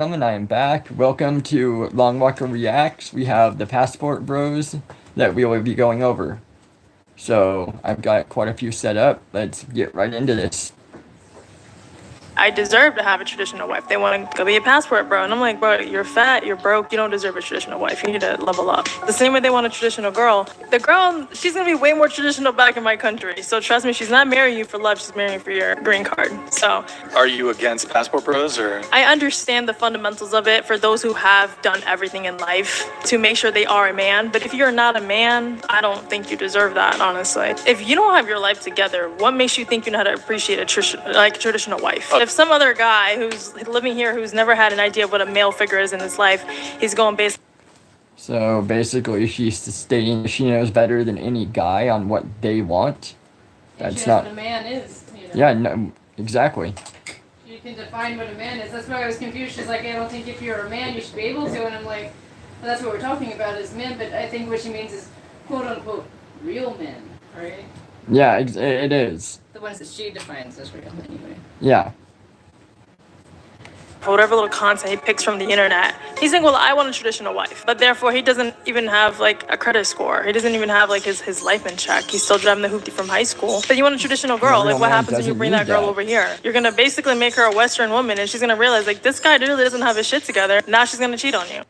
And I am back. Welcome to LongWalker Reacts. We have the Passport Bros that we will be going over. So I've got quite a few set up. Let's get right into this. I deserve to have a traditional wife. They want to go be a passport bro. And I'm like, bro, you're fat, you're broke, you don't deserve a traditional wife. You need to level up. The same way they want a traditional girl. The girl, she's going to be way more traditional back in my country. So trust me, she's not marrying you for love, she's marrying you for your green card. So. Are you against passport bros or? I understand the fundamentals of it for those who have done everything in life to make sure they are a man. But if you're not a man, I don't think you deserve that, honestly. If you don't have your life together, what makes you think you know how to appreciate a traditional wife? If some other guy who's living here who's never had an idea of what a male figure is in his life, he's going based. So basically, she's stating she knows better than any guy on what they want. That's not what a man is. Yeah, no, exactly. You can define what a man is. That's why I was confused. She's like, I don't think if you're a man, you should be able to. And I'm like, well, that's what we're talking about is men. But I think what she means is quote unquote real men, right? Yeah, it is. The ones that she defines as real, anyway. Yeah. Whatever little content he picks from the internet. He's saying, well, I want a traditional wife. But therefore, he doesn't even have, like, a credit score. He doesn't even have, like, his life in check. He's still driving the hoopty from high school. But you want a traditional girl. Like, what happens when you bring that girl over here? You're going to basically make her a Western woman, and she's going to realize, like, this guy really doesn't have his shit together. Now she's going to cheat on you.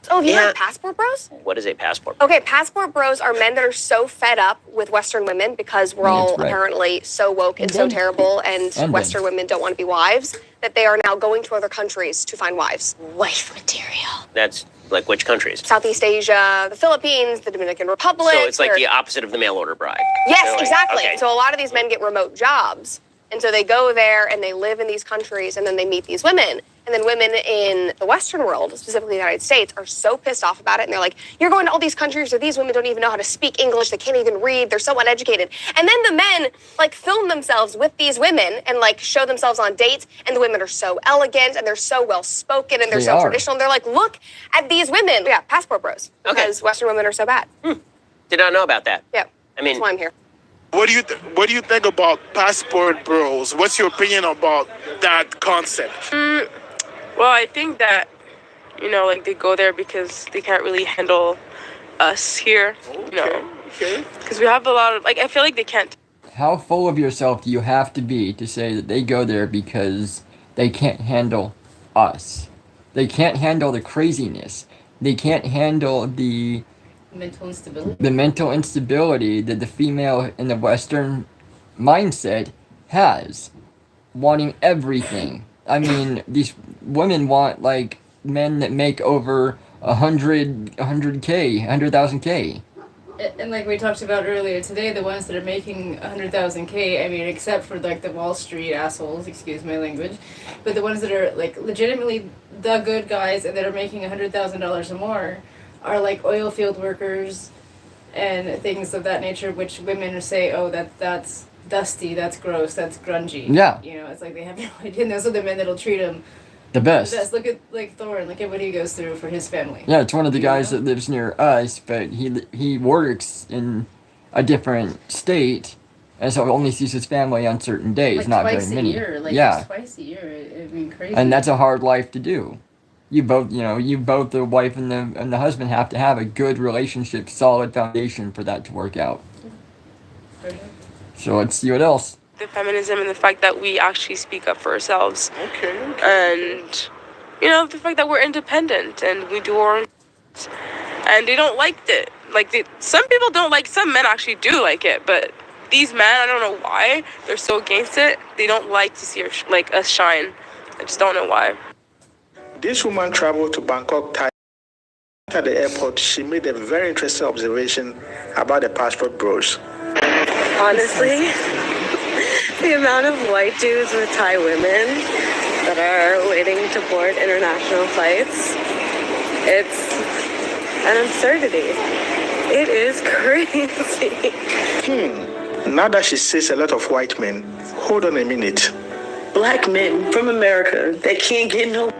Oh, have you heard of passport bros? What is a passport? Okay, passport bros are men that are so fed up with Western women because we're all apparently so woke and so terrible, and Western women don't want to be wives, that they are now going to other countries to find wives. Wife material. That's like which countries? Southeast Asia, the Philippines, the Dominican Republic. So it's like the opposite of the mail order bride. Yes, Like, exactly. okay. So a lot of these men get remote jobs. And so they go there and they live in these countries and then they meet these women. And then women in the Western world, specifically the United States, are so pissed off about it. And they're like, you're going to all these countries where these women don't even know how to speak English. They can't even read. They're so uneducated. And then the men, like, film themselves with these women and, like, show themselves on dates. And the women are so elegant and they're so well-spoken and they're so traditional. And they're like, look at these women. Yeah, passport bros. Because Western women are so bad. Did not know about that. Yeah, I mean, that's why I'm here. What do you think about passport bros? What's your opinion about that concept? Well, I think that, you know, like they go there because they can't really handle us here, you know, because we have a lot of, like, I feel like they can't. How full of yourself do you have to be to say that they go there because they can't handle us? They can't handle the craziness. They can't handle the mental instability. The mental instability that the female in the Western mindset has, wanting everything. I mean, these women want, like, men that make over 100,000 K. And like we talked about earlier today, the ones that are making 100,000 K, I mean, except for like the Wall Street assholes, excuse my language, but the ones that are like legitimately the good guys and that are making $100,000 or more are like oil field workers and things of that nature, which women say, oh, that's dusty, that's gross, that's grungy. Yeah. You know, it's like they have no idea. And those are the men that'll treat them the best. Look at like Thorne. Look at what he goes through for his family. Yeah, it's one of the guys that lives near us, but he works in a different state, and so only sees his family on certain days, like not twice very many. A year, like yeah, twice a year. I mean, crazy. And that's a hard life to do. You both, the wife and the husband have to have a good relationship, solid foundation for that to work out. So let's see what else. The feminism and the fact that we actually speak up for ourselves. Okay. And, you know, the fact that we're independent and we do our own and they don't like it. Like, some people don't like, some men actually do like it, but these men, I don't know why, they're so against it. They don't like to see us shine. I just don't know why. This woman traveled to Bangkok, Thailand. At the airport, she made a very interesting observation about the passport bros. Honestly, the amount of white dudes with Thai women that are waiting to board international flights, it's an absurdity. It is crazy. Now that she says a lot of white men, hold on a minute. Black men from America that can't get no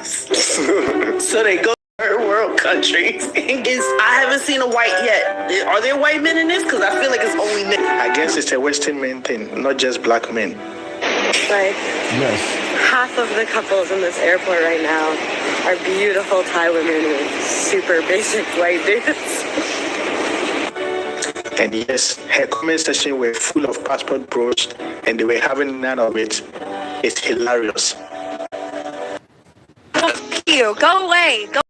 so they go to third world countries. I haven't seen a white yet. Are there white men in this? Because I feel like it's only men. I guess it's a Western men thing, not just black men. Like, Yes. how half of the couples in this airport right now are beautiful Thai women with super basic white dudes. And yes, her comment section were full of passport bros, and they were having none of it. It's hilarious. Fuck you. Go away. Go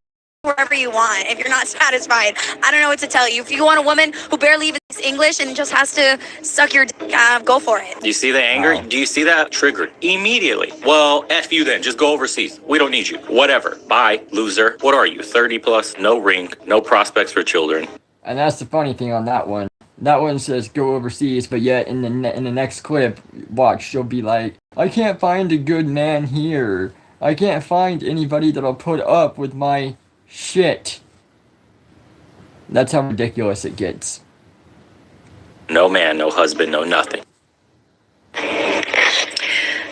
wherever you want. If you're not satisfied, I don't know what to tell you. If you want a woman who barely even speaks English and just has to suck your dick, go for it. Do you see the anger? Wow. Do you see that? Triggered immediately. Well, F you then. Just go overseas. We don't need you. Whatever. Bye, loser. What are you? 30 plus, no ring, no prospects for children. And that's the funny thing on that one. That one says go overseas, but yet in the next clip, watch, she'll be like, I can't find a good man here. I can't find anybody that'll put up with my shit. That's how ridiculous it gets. No man, no husband, no nothing.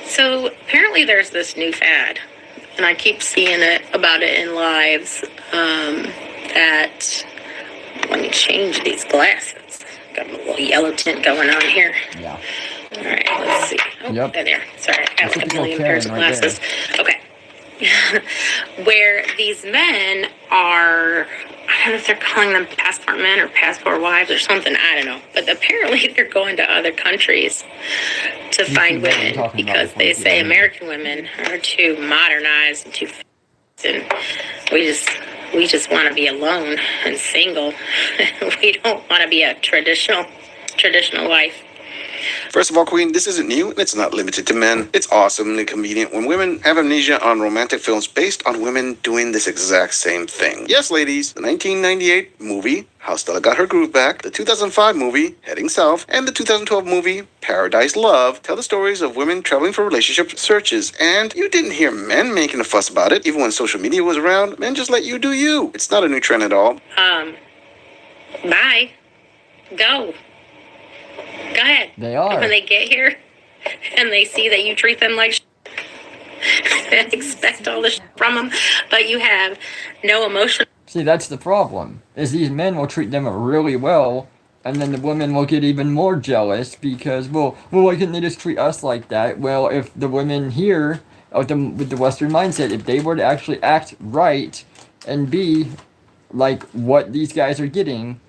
So apparently there's this new fad, and I keep seeing about it in lives, that, let me change these glasses. Got a little yellow tint going on here. Yeah. All right, let's see. Oh, Yep. there. Sorry, I have That's a million okay, pairs of right glasses. Okay. Where these men are, I don't know if they're calling them passport men or passport wives or something, I don't know. But apparently they're going to other countries to find women because they say American women are too modernized and too fast, and we just want to be alone and single. We don't want to be a traditional wife. First of all, Queen, this isn't new, and it's not limited to men. It's awesomely convenient when women have amnesia on romantic films based on women doing this exact same thing. Yes, ladies, the 1998 movie, How Stella Got Her Groove Back, the 2005 movie, Heading South, and the 2012 movie, Paradise Love, tell the stories of women traveling for relationship searches. And you didn't hear men making a fuss about it. Even when social media was around, men just let you do you. It's not a new trend at all. Bye. Go ahead. They are. And when they get here and they see that you treat them like and expect all this from them, but you have no emotion. See, that's the problem, is these men will treat them really well, and then the women will get even more jealous because, well, why couldn't they just treat us like that? Well, if the women here, with the Western mindset, if they were to actually act right and be like what these guys are getting,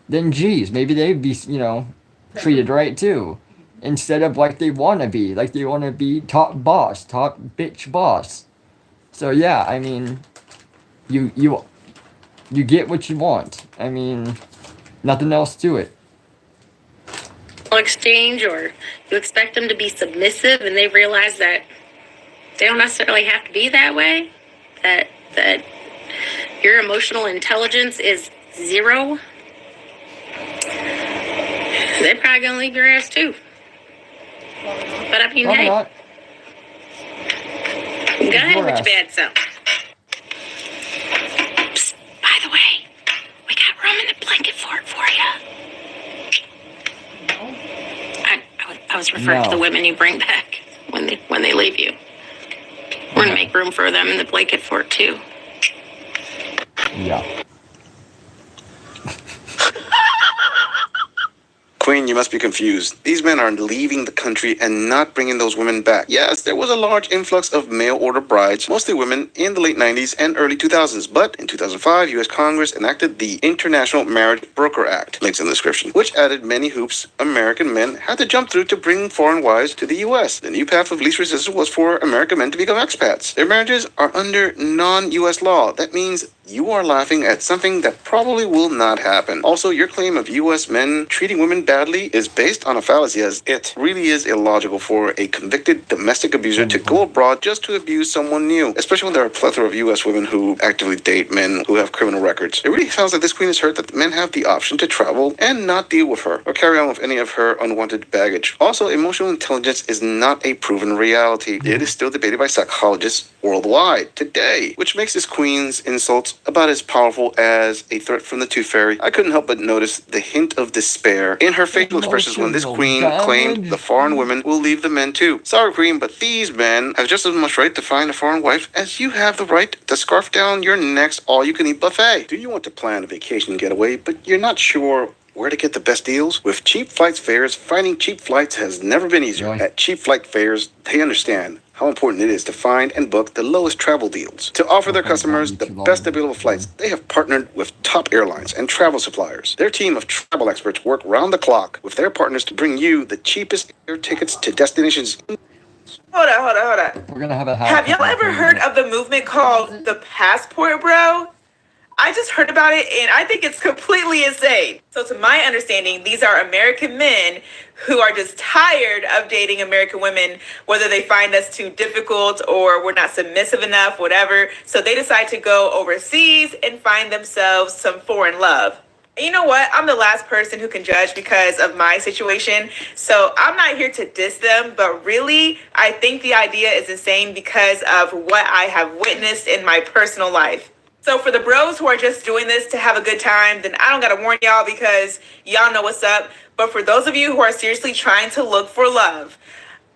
then geez, maybe they'd be, treated right too, instead of like they want to be top bitch boss. So yeah, I mean, you get what you want. I mean, nothing else to it. Exchange, or you expect them to be submissive, and they realize that they don't necessarily have to be that way. That your emotional intelligence is zero. They're probably gonna leave your ass too. But I mean, Probably hey, not. go ahead your with ass. your bad self. Psst, by the way, we got room in the blanket fort for you. I was referring to the women you bring back when they leave you. We're gonna make room for them in the blanket fort too. Yeah. Queen, you must be confused. These men are leaving the country and not bringing those women back. Yes, there was a large influx of mail-order brides, mostly women, in the late 90s and early 2000s. But in 2005, U.S. Congress enacted the International Marriage Broker Act, links in the description, which added many hoops American men had to jump through to bring foreign wives to the U.S. The new path of least resistance was for American men to become expats. Their marriages are under non-U.S. law. That means you are laughing at something that probably will not happen. Also, your claim of U.S. men treating women badly is based on a fallacy, as it really is illogical for a convicted domestic abuser to go abroad just to abuse someone new, especially when there are a plethora of U.S. women who actively date men who have criminal records. It really sounds like this queen is hurt that men have the option to travel and not deal with her or carry on with any of her unwanted baggage. Also, emotional intelligence is not a proven reality. It is still debated by psychologists worldwide today, which makes this queen's insults about as powerful as a threat from the Tooth Fairy. I couldn't help but notice the hint of despair in her facial expressions when this queen claimed the foreign women will leave the men too. Sorry, queen, but these men have just as much right to find a foreign wife as you have the right to scarf down your next all-you-can-eat buffet. Do you want to plan a vacation getaway, but you're not sure where to get the best deals? With Cheap Flights Fares, finding cheap flights has never been easier. Really? At Cheap Flight Fares, they understand how important it is to find and book the lowest travel deals. To offer their customers the best available flights, they have partnered with top airlines and travel suppliers. Their team of travel experts work round the clock with their partners to bring you the cheapest air tickets to destinations. Hold on. We're gonna have a Have y'all ever heard of the movement called the Passport Bro? I just heard about it and I think it's completely insane. So to my understanding, these are American men who are just tired of dating American women, whether they find us too difficult or we're not submissive enough, whatever. So they decide to go overseas and find themselves some foreign love. And you know what? I'm the last person who can judge because of my situation. So I'm not here to diss them, but really, I think the idea is insane because of what I have witnessed in my personal life. So for the bros who are just doing this to have a good time, then I don't gotta warn y'all because y'all know what's up. But for those of you who are seriously trying to look for love,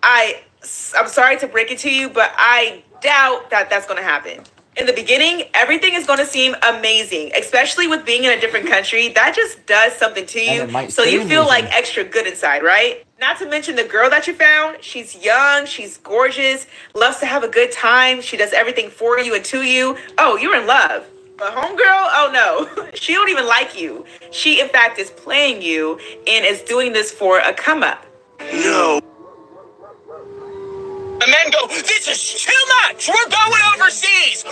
I'm sorry to break it to you, but I doubt that that's gonna happen. In the beginning, everything is going to seem amazing, especially with being in a different country. That just does something to you. So you feel like extra good inside, right? Not to mention the girl that you found. She's young, she's gorgeous, loves to have a good time. She does everything for you and to you. Oh, you're in love. But homegirl, oh no, she don't even like you. She, in fact, is playing you and is doing this for a come up. No. The men go, this is too much. We're going overseas.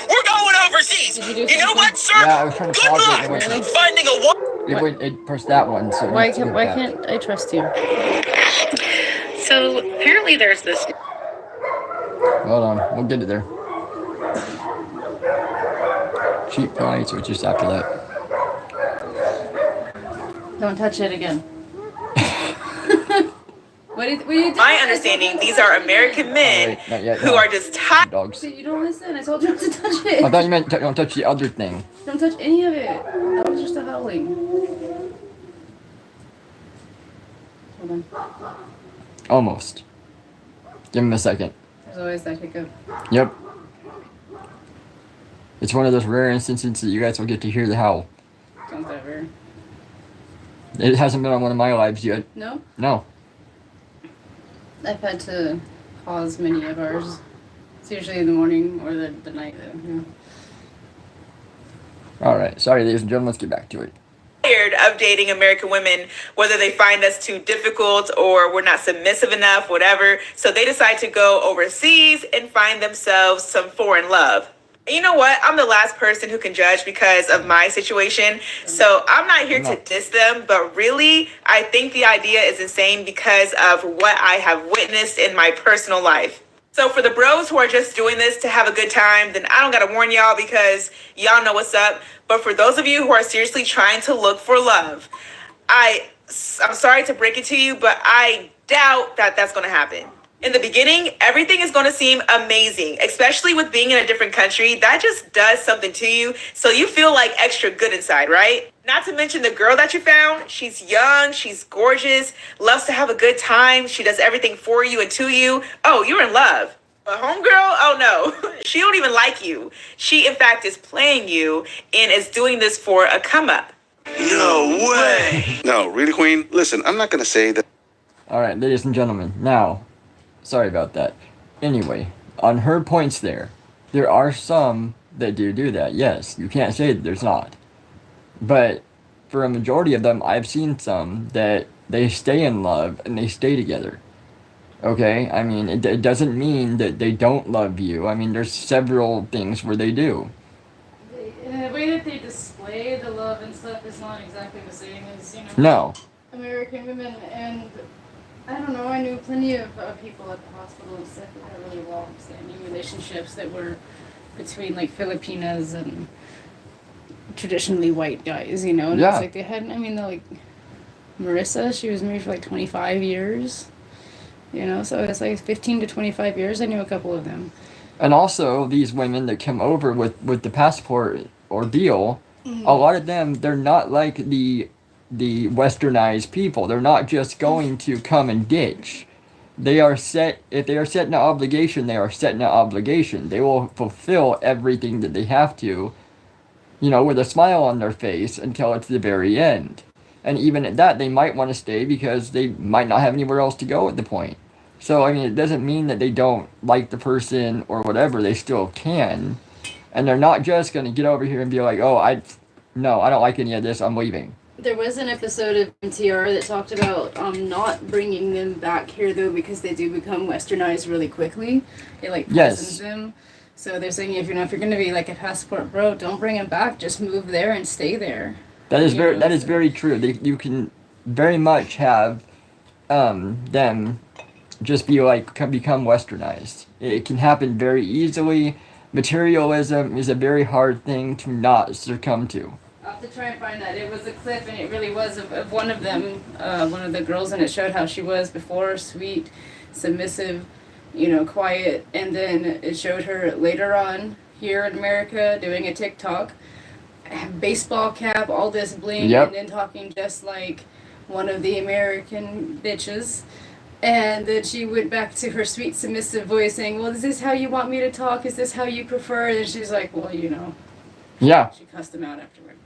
You know what, sir? Yeah, I was trying to Good pause luck it. finding a woman. It pressed that one. So Why can't I trust you? So apparently there's this. Hold on, we'll get it there. Cheap price, or just after that. Don't touch it again. What are you doing? My understanding, these are American men who are just tired. Dogs. You don't listen. I told you not to touch it. I thought you meant don't touch the other thing. Don't touch any of it. That was just a howling. Hold on. Almost. Give him a second. There's always that hiccup. Yep. It's one of those rare instances that you guys will get to hear the howl. Sounds that rare. It hasn't been on one of my lives yet. No? No. I've had to pause many of ours. It's usually in the morning or the night. Yeah. Alright, sorry ladies and gentlemen, let's get back to it. Tired of dating American women, whether they find us too difficult or we're not submissive enough, whatever. So they decide to go overseas and find themselves some foreign love. And you know what? I'm the last person who can judge because of my situation. So I'm not here to diss them, but really, I think the idea is insane because of what I have witnessed in my personal life. So for the bros who are just doing this to have a good time, then I don't gotta warn y'all because y'all know what's up. But for those of you who are seriously trying to look for love, I'm sorry to break it to you, but I doubt that that's gonna happen. In the beginning, everything is going to seem amazing, especially with being in a different country. That just does something to you. So you feel like extra good inside, right? Not to mention the girl that you found. She's young, she's gorgeous, loves to have a good time. She does everything for you and to you. Oh, you're in love. But homegirl, oh no, she don't even like you. She, in fact, is playing you and is doing this for a come up. No way. No, really, Queen? Listen, I'm not going to say that. Alright, ladies and gentlemen, now, sorry about that. Anyway, on her points there are some that do that. Yes, you can't say that there's not. But for a majority of them, I've seen some that they stay in love and they stay together. Okay? I mean, it doesn't mean that they don't love you. I mean, there's several things where they do. The way that they display the love and stuff is not exactly the same as, No. American women. And I don't know, I knew plenty of people at the hospital and stuff who had really long-standing relationships that were between, like, Filipinas and traditionally white guys, And Yeah. it's like they had, like, Marissa, she was married for, like, 25 years, So it's, like, 15 to 25 years. I knew a couple of them. And also, these women that come over with the passport ordeal, a lot of them, they're not like the westernized people. They're not just going to come and ditch. They are set, if they are set in an obligation, they are set in an obligation. They will fulfill everything that they have to, with a smile on their face until it's the very end. And even at that, they might want to stay because they might not have anywhere else to go at the point. So I mean, it doesn't mean that they don't like the person or whatever. They still can, and they're not just gonna get over here and be like, "Oh, no, I don't like any of this. I'm leaving." There was an episode of MTR that talked about not bringing them back here though because they do become westernized really quickly. It like poisons them. So they're saying if you're going to be like a passport bro, don't bring them back. Just move there and stay there. That is very true. You can very much have them just be like become westernized. It can happen very easily. Materialism is a very hard thing to not succumb to. I'll have to try and find that. It was a clip, and it really was of one of them, one of the girls, and it showed how she was before, sweet, submissive, quiet, and then it showed her later on here in America doing a TikTok, baseball cap, all this bling, and then talking just like one of the American bitches. And then she went back to her sweet, submissive voice saying, well, is this how you want me to talk? Is this how you prefer? And she's like, well, Yeah. She cussed him out afterward.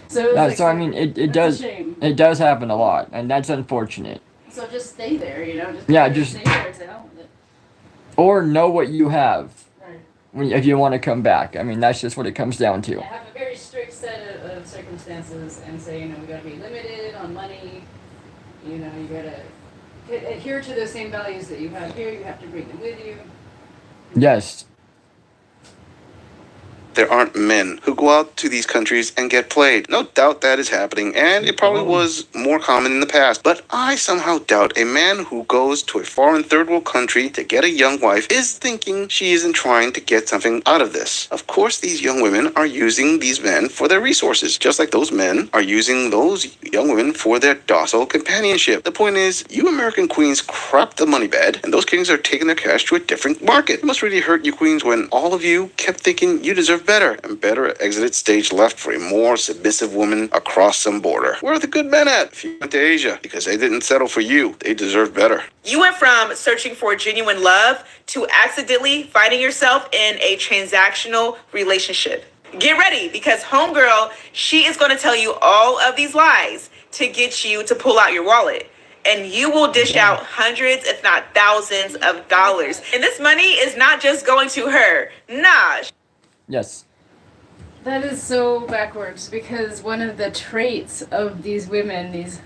So, so I mean, it does happen a lot, and that's unfortunate. So just stay there, Just stay there to hell with it. Or know what you have, Right. if you want to come back. I mean, that's just what it comes down to. Yeah, have a very strict set of circumstances and say, we got to be limited on money. You got to adhere to those same values that you have here. You have to bring them with you. Yes. There aren't men who go out to these countries and get played. No doubt that is happening, and it probably was more common in the past. But I somehow doubt a man who goes to a foreign third world country to get a young wife is thinking she isn't trying to get something out of this. Of course, these young women are using these men for their resources, just like those men are using those young women for their docile companionship. The point is, you American queens crap the money bed, and those kings are taking their cash to a different market. It must really hurt you queens when all of you kept thinking you deserve better, and better exited stage left for a more submissive woman across some border. Where are the good men at? If you went to Asia, because they didn't settle for you, they deserve better. You went from searching for genuine love to accidentally finding yourself in a transactional relationship. Get ready, because homegirl, she is going to tell you all of these lies to get you to pull out your wallet. And you will dish out hundreds, if not thousands of dollars. And this money is not just going to her. Nah. Yes. That is so backwards, because one of the traits of these women, these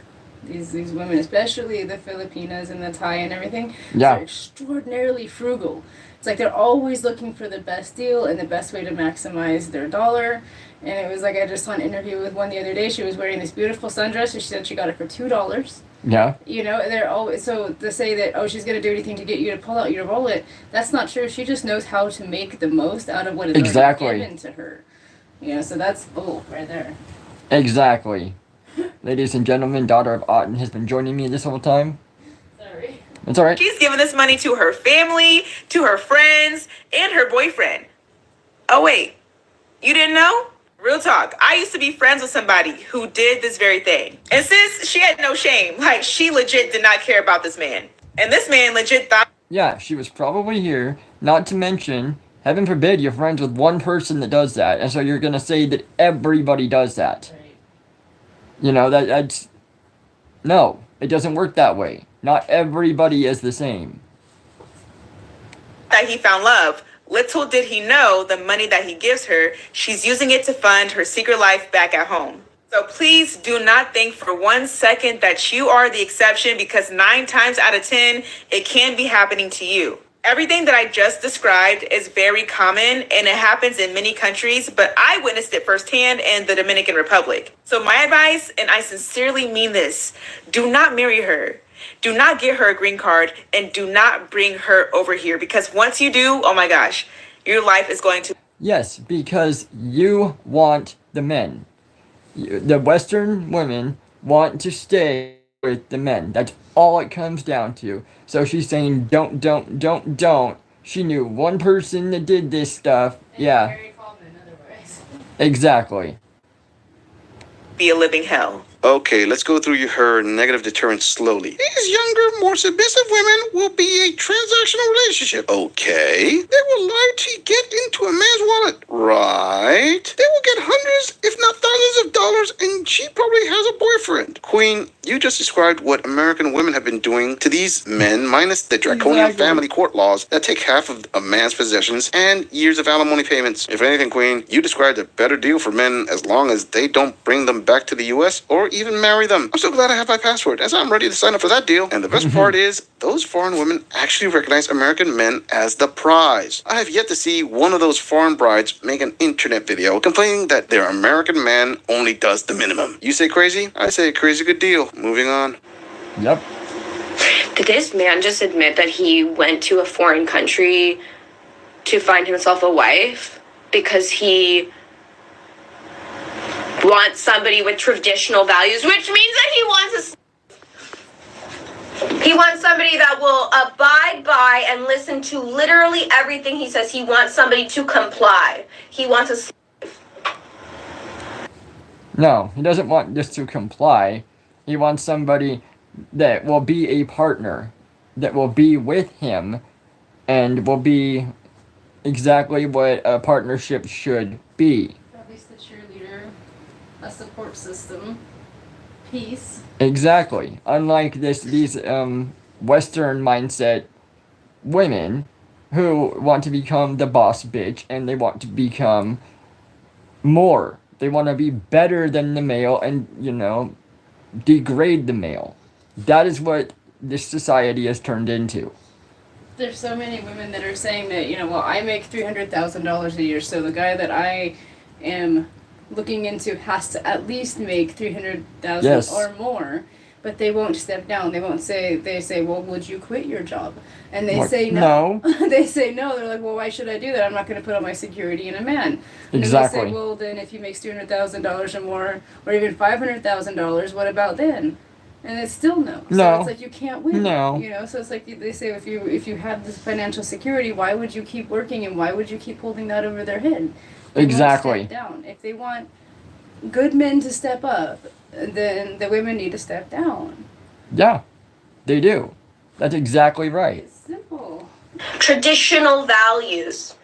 women, especially the Filipinas and the Thai and everything, are extraordinarily frugal. It's like they're always looking for the best deal and the best way to maximize their dollar. And it was like I just saw an interview with one the other day. She was wearing this beautiful sundress, and she said she got it for $2. Yeah. They're always, so to say that, she's going to do anything to get you to pull out your wallet, that's not true. She just knows how to make the most out of what is already given to her. So that's bull right there. Exactly. Ladies and gentlemen, daughter of Otten has been joining me this whole time. Sorry. It's alright. She's giving this money to her family, to her friends, and her boyfriend. Oh, wait. You didn't know? Real talk. I used to be friends with somebody who did this very thing. And sis, she had no shame. Like, she legit did not care about this man. And this man legit thought... Yeah, she was probably here. Not to mention, heaven forbid you're friends with one person that does that. And so you're going to say that everybody does that. Right. That's... No, it doesn't work that way. Not everybody is the same. That he found love. Little did he know the money that he gives her, she's using it to fund her secret life back at home. So please do not think for 1 second that you are the exception, because 9 times out of 10, it can be happening to you. Everything that I just described is very common, and it happens in many countries, but I witnessed it firsthand in the Dominican Republic. So my advice, and I sincerely mean this, do not marry her. Do not get her a green card, and do not bring her over here, because once you do, oh my gosh, your life is going to... Yes, because you want the men. The Western women want to stay with the men. That's all it comes down to. So she's saying don't. She knew one person that did this stuff. Yeah. Very common otherwise. Exactly. Be a living hell. Okay, let's go through her negative deterrents slowly. These younger, more submissive women will be a transactional relationship. Okay. They will lie to get into a man's wallet. Right. They will get hundreds, if not thousands of dollars, and she probably has a boyfriend. Queen, You just described what American women have been doing to these men, minus the draconian family court laws that take half of a man's possessions and years of alimony payments. If anything, Queen, you described a better deal for men as long as they don't bring them back to the U.S. or even marry them. I'm so glad I have my passport, as I'm ready to sign up for that deal. And the best part is, those foreign women actually recognize American men as the prize. I have yet to see one of those foreign brides make an internet video complaining that their American man only does the minimum. You say crazy? I say crazy good deal. Moving on. Yep. Did this man just admit that he went to a foreign country to find himself a wife because he wants somebody with traditional values, which means that he wants somebody that will abide by and listen to literally everything he says. He wants somebody to comply. He wants a... No, he doesn't want just to comply. He wants somebody that will be a partner, that will be with him, and will be exactly what a partnership should be. At least the cheerleader, a support system, peace. Exactly. Unlike these Western mindset women who want to become the boss bitch and they want to become more. They want to be better than the male and, degrade the male. That is what this society has turned into. There's so many women that are saying that, well, I make $300,000 a year, so the guy that I am looking into has to at least make $300,000 Yes. or more. But they won't step down. They won't say, they say, well, would you quit your job? And they What? say no. No. They say no. They're like, well, why should I do that? I'm not going to put all my security in a man. And Exactly. then they say, well, then if he makes $200,000 or more, or even $500,000, what about then? And it's still no. So No. it's like you can't win. No. So it's like they say, if you have this financial security, why would you keep working and why would you keep holding that over their head? They won't Exactly. step down. If they want good men to step up, then the women need to step down. Yeah, they do. That's exactly right. It's simple. Traditional values.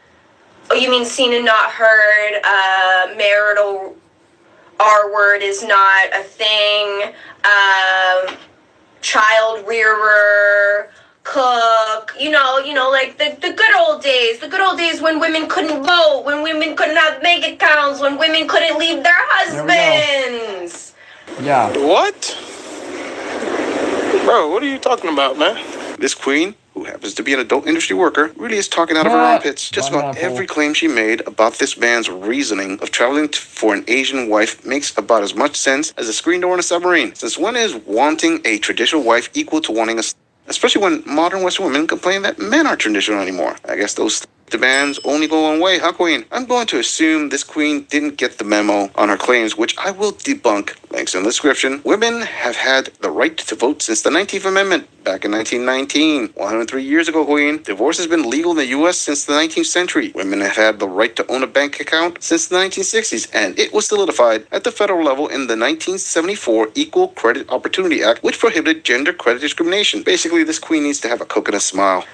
Oh, you mean seen and not heard, marital R word is not a thing, child rearer, cook, like the good old days when women couldn't vote, when women couldn't have bank accounts, when women couldn't leave their husbands. Yeah. What? Bro, what are you talking about, man? This queen, who happens to be an adult industry worker, really is talking out of her armpits. Just about every claim she made about this man's reasoning of traveling for an Asian wife makes about as much sense as a screen door on a submarine. Since when is wanting a traditional wife equal to wanting a... Especially when modern Western women complain that men aren't traditional anymore. I guess those demands only go one way, huh, Queen? I'm going to assume this queen didn't get the memo on her claims, which I will debunk. Links in the description. Women have had the right to vote since the 19th Amendment back in 1919. 103 years ago, Queen. Divorce has been legal in the U.S. since the 19th century. Women have had the right to own a bank account since the 1960s, and it was solidified at the federal level in the 1974 Equal Credit Opportunity Act, which prohibited gender credit discrimination. Basically, this queen needs to have a coconut smile.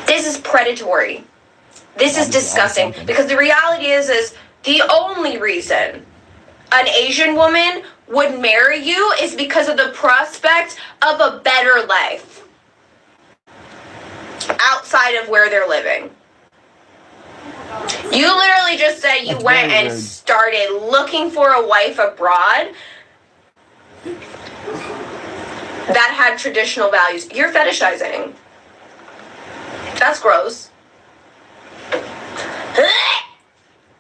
This is predatory. This is disgusting. Because the reality is the only reason an Asian woman would marry you is because of the prospect of a better life outside of where they're living. You literally just said you went and started looking for a wife abroad that had traditional values. You're fetishizing. That's gross.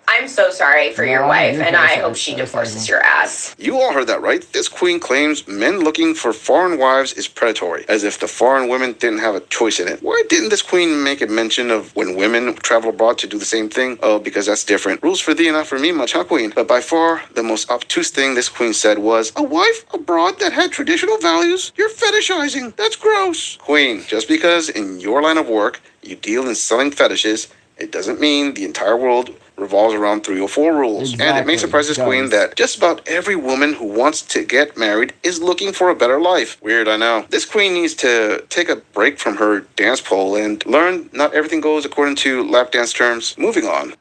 I'm so sorry for your wife, and I hope she divorces your ass. You all heard that right. This queen claims men looking for foreign wives is predatory, as if the foreign women didn't have a choice in it. Why didn't this queen make a mention of when women travel abroad to do the same thing? Oh, because that's different. Rules for thee and not for me much, huh, queen? But by far, the most obtuse thing this queen said was, a wife abroad that had traditional values? You're fetishizing. That's gross. Queen, just because in your line of work you deal in selling fetishes, it doesn't mean the entire world revolves around 304 rules. Exactly. And it may surprise this queen that just about every woman who wants to get married is looking for a better life. Weird, I know. This queen needs to take a break from her dance pole and learn not everything goes according to lap dance terms. Moving on.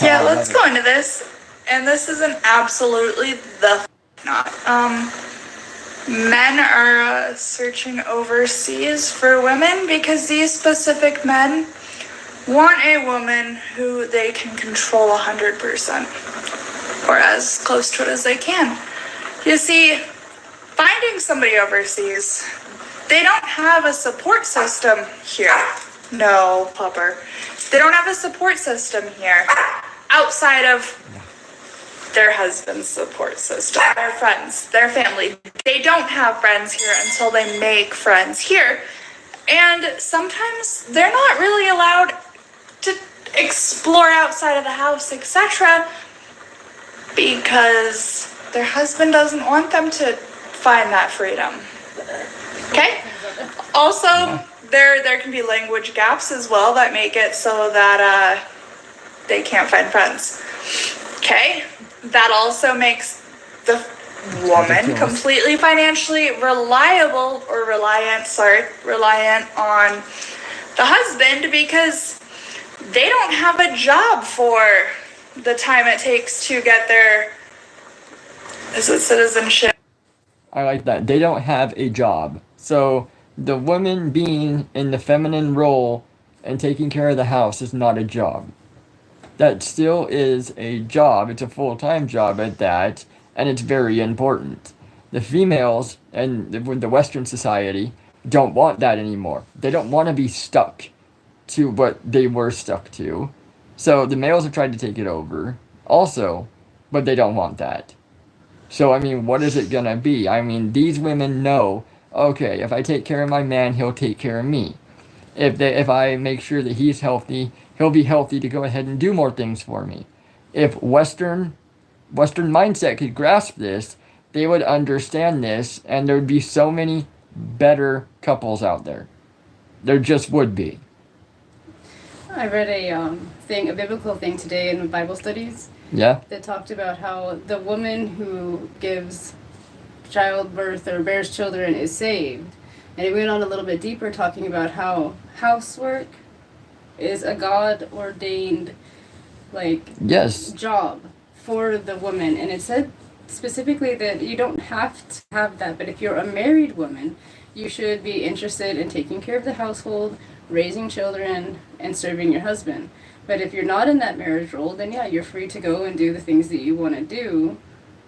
Yeah, let's go into this. And this is an absolutely the not. Men are searching overseas for women because these specific men want a woman who they can control 100%, or as close to it as they can. You see, finding somebody overseas, they don't have a support system here. No, Pupper. They don't have a support system here outside of their husband's support system, their friends, their family. They don't have friends here until they make friends here. And sometimes they're not really allowed to explore outside of the house, etc., because their husband doesn't want them to find that freedom. Okay? Also, there can be language gaps as well that make it so that they can't find friends. Okay? That also makes the woman completely financially reliant on the husband because they don't have a job for the time it takes to get their citizenship. I like that. They don't have a job. So the woman being in the feminine role and taking care of the house is not a job. That still is a job. It's a full-time job at that, and it's very important. The females and the Western society don't want that anymore. They don't want to be stuck to what they were stuck to. So the males have tried to take it over also, but they don't want that. So, I mean, what is it gonna be? I mean, these women know, okay, if I take care of my man, he'll take care of me. If I make sure that he's healthy, he'll be healthy to go ahead and do more things for me. If Western mindset could grasp this, they would understand this, and there would be so many better couples out there. There just would be. I read a biblical thing today in Bible studies. Yeah. That talked about how the woman who gives childbirth or bears children is saved. And it went on a little bit deeper, talking about how housework is a God-ordained, job for the woman. And it said specifically that you don't have to have that, but if you're a married woman, you should be interested in taking care of the household, raising children, and serving your husband. But if you're not in that marriage role, then yeah, you're free to go and do the things that you want to do.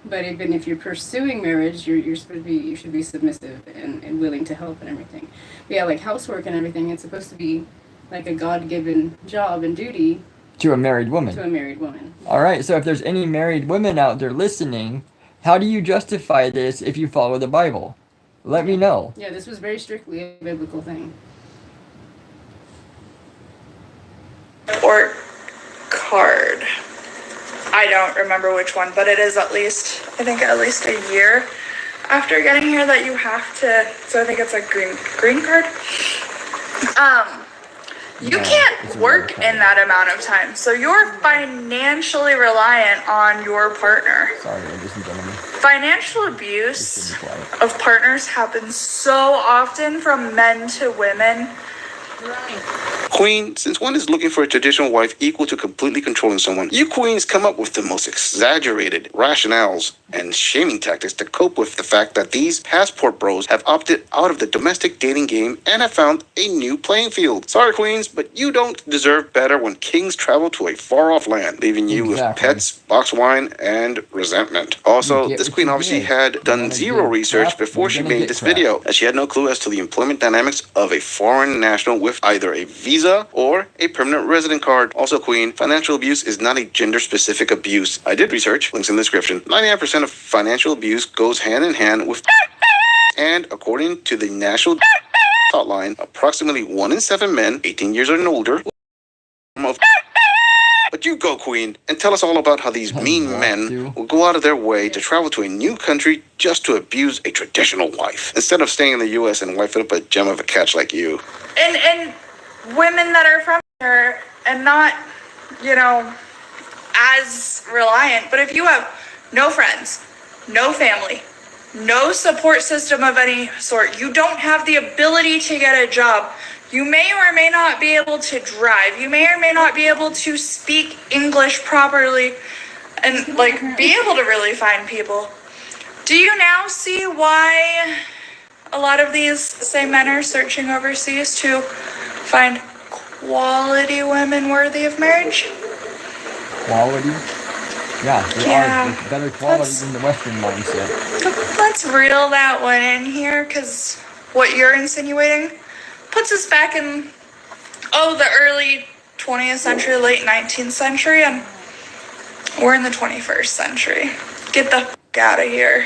But even if you're pursuing marriage, you should be submissive and willing to help and everything. But yeah, like housework and everything, it's supposed to be like a God-given job and duty To a married woman. to a married woman. All right, so if there's any married women out there listening, how do you justify this if you follow the Bible? Let me know. Yeah, this was very strictly a biblical thing. Or card. I don't remember which one, but it is at least a year after getting here that you have to, so I think it's a green card. You can't work in that amount of time, so you're financially reliant on your partner. Sorry, ladies and gentlemen. Financial abuse of partners happens so often from men to women. Queen, since one is looking for a traditional wife equal to completely controlling someone, you queens come up with the most exaggerated rationales and shaming tactics to cope with the fact that these passport bros have opted out of the domestic dating game and have found a new playing field. Sorry, queens, but you don't deserve better when kings travel to a far-off land, leaving you with pets, box wine, and resentment. Also, this queen obviously had done zero research before she made this video, as she had no clue as to the employment dynamics of a foreign national with either a visa or a permanent resident card. Also, queen, financial abuse is not a gender-specific abuse. I did research, links in the description. 99% of financial abuse goes hand in hand with and according to the National Hotline, approximately 1 in 7 men, 18 years and older, but you go, queen, and tell us all about how these mean men will go out of their way to travel to a new country just to abuse a traditional wife, instead of staying in the U.S. and wifing up a gem of a catch like you. And women that are from here and not, as reliant, but if you have no friends, no family, no support system of any sort, you don't have the ability to get a job, you may or may not be able to drive, you may or may not be able to speak English properly and be able to really find people, Do you now see why a lot of these same men are searching overseas to find quality women worthy of marriage? Quality? Yeah, they Yeah, are better quality let's- than the Western mindset. Let's reel that one in here, because what you're insinuating puts us back in, the early 20th century, late 19th century, and we're in the 21st century. Get the f*** out of here.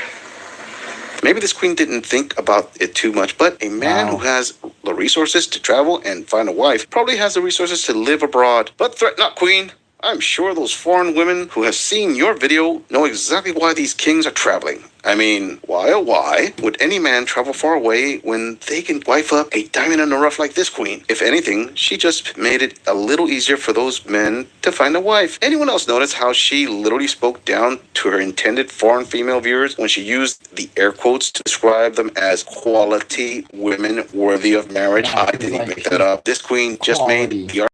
Maybe this queen didn't think about it too much, but a man who has the resources to travel and find a wife probably has the resources to live abroad. But threat not, queen. I'm sure those foreign women who have seen your video know exactly why these kings are traveling. I mean, why, oh why would any man travel far away when they can wife up a diamond in the rough like this queen? If anything, she just made it a little easier for those men to find a wife. Anyone else notice how she literally spoke down to her intended foreign female viewers when she used the air quotes to describe them as quality women worthy of marriage? I didn't make that up. This queen just made the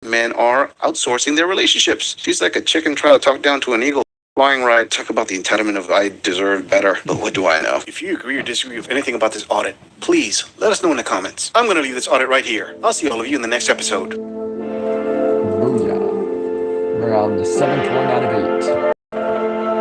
men are outsourcing their relationships. She's like a chicken trying to talk down to an eagle. Flying right, talk about the entitlement of I deserve better, but what do I know? If you agree or disagree with anything about this audit, please let us know in the comments. I'm going to leave this audit right here. I'll see all of you in the next episode. Booyah. We're on the 7th one out of 8.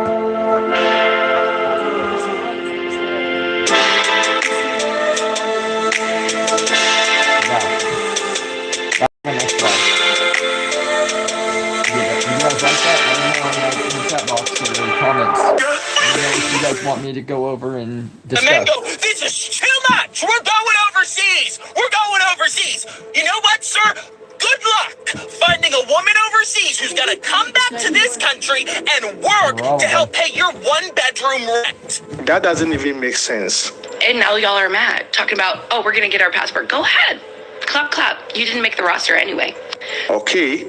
Comments. Let me know if you guys want me to go over and discuss. Domingo, this is too much. We're going overseas. We're going overseas. You know what, sir? Good luck finding a woman overseas who's gonna come back to this country and work to help pay your one-bedroom rent. That doesn't even make sense. And now y'all are mad, talking about, oh, we're gonna get our passport. Go ahead. Clap, clap. You didn't make the roster anyway. Okay,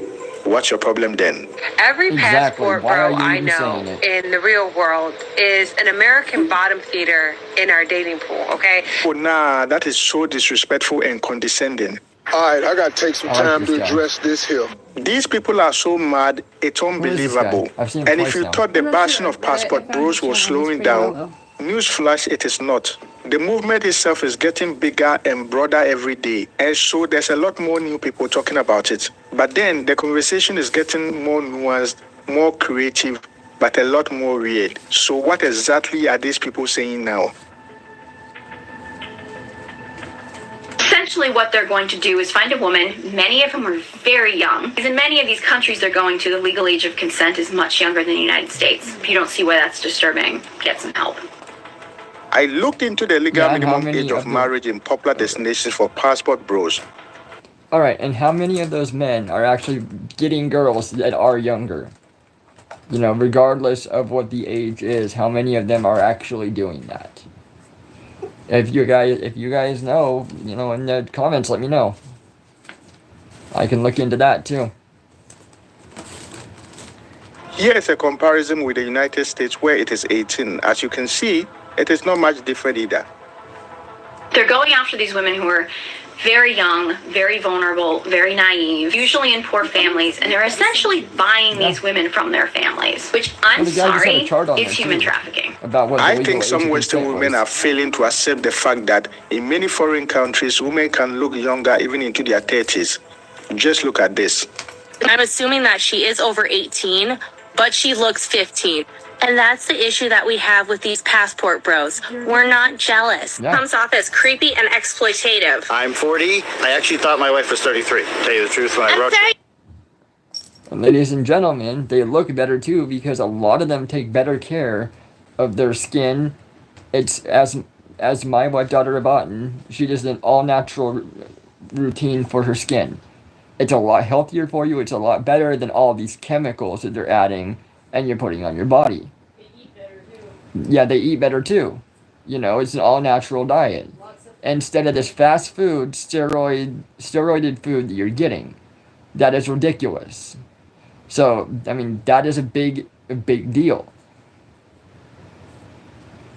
what's your problem then? Every passport Why are bro you I even know saying it? in the real world is an American bottom feeder in our dating pool, okay? Oh, nah, that is so disrespectful and condescending. All right, I got to take some time to address this here. These people are so mad, it's unbelievable. I've seen him And if twice you now. thought the I'm not bashing sure, of but I passport found bros his was channel slowing pretty well, down, newsflash, it is not. The movement itself is getting bigger and broader every day. And so there's a lot more new people talking about it. But then the conversation is getting more nuanced, more creative, but a lot more real. So what exactly are these people saying now? Essentially, what they're going to do is find a woman. Many of them are very young. Because in many of these countries they're going to, the legal age of consent is much younger than the United States. If you don't see why that's disturbing, get some help. I looked into the legal Yeah, and how minimum many age of of the- marriage in popular destinations for passport bros. Alright, and how many of those men are actually getting girls that are younger? You know, regardless of what the age is, how many of them are actually doing that? If you guys know, you know, in the comments, let me know. I can look into that too. Here's a comparison with the United States where it is 18. As you can see, it is not much different either. They're going after these women who are very young, very vulnerable, very naive, usually in poor families, and they're essentially buying these women from their families, which I'm Well, the guy just had a sorry chart on is there, human too. trafficking. About what the I legal think age some of Western consent women was. are failing to accept the fact that in many foreign countries, women can look younger even into their 30s. Just look at this. I'm assuming that she is over 18, but she looks 15. And that's the issue that we have with these passport bros. We're not jealous. Yeah. Comes off as creepy and exploitative. I'm 40. I actually thought my wife was 33. Tell you the truth, when I wrote it. And ladies and gentlemen, they look better too because a lot of them take better care of their skin. It's as my wife daughter Abatin, she does an all natural routine for her skin. It's a lot healthier for you. It's a lot better than all these chemicals that they're adding and you're putting on your body. Yeah, they eat better too. You know, it's an all natural diet. Instead of this fast food, steroided food that you're getting. That is ridiculous. So, I mean, that is a big deal.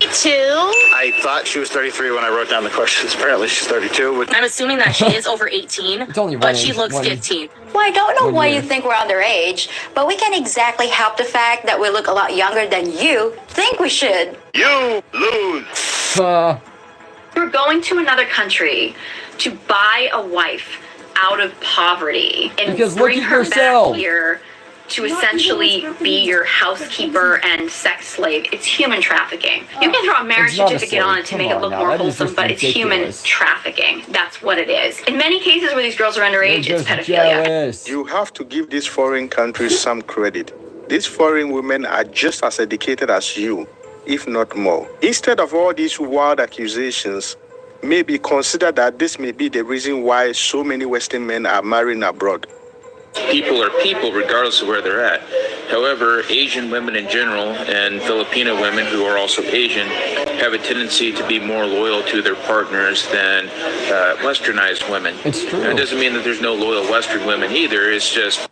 18, 32? I thought she was 33 when I wrote down the questions. Apparently she's 32. I'm assuming that she is over 18, It's only but one she age, looks one- 15. Well, I don't know One why year. you think we're underage, but we can exactly help the fact that we look a lot younger than you think we should. You lose. We're going to another country to buy a wife out of poverty and Because look bring at her yourself. back here to essentially be your housekeeper and sex slave. It's human trafficking. You can throw a marriage It's not a certificate on slave. it to Come make it on look now, more that is wholesome, just but it's human ridiculous. trafficking. That's what it is. In many cases where these girls are They're underage, it's just pedophilia. jealous. You have to give these foreign countries some credit. These foreign women are just as educated as you, if not more. Instead of all these wild accusations, maybe consider that this may be the reason why so many Western men are marrying abroad. People are people regardless of where they're at. However, Asian women in general and Filipino women who are also Asian have a tendency to be more loyal to their partners than westernized women. It's true. And it doesn't mean that there's no loyal Western women either. It's just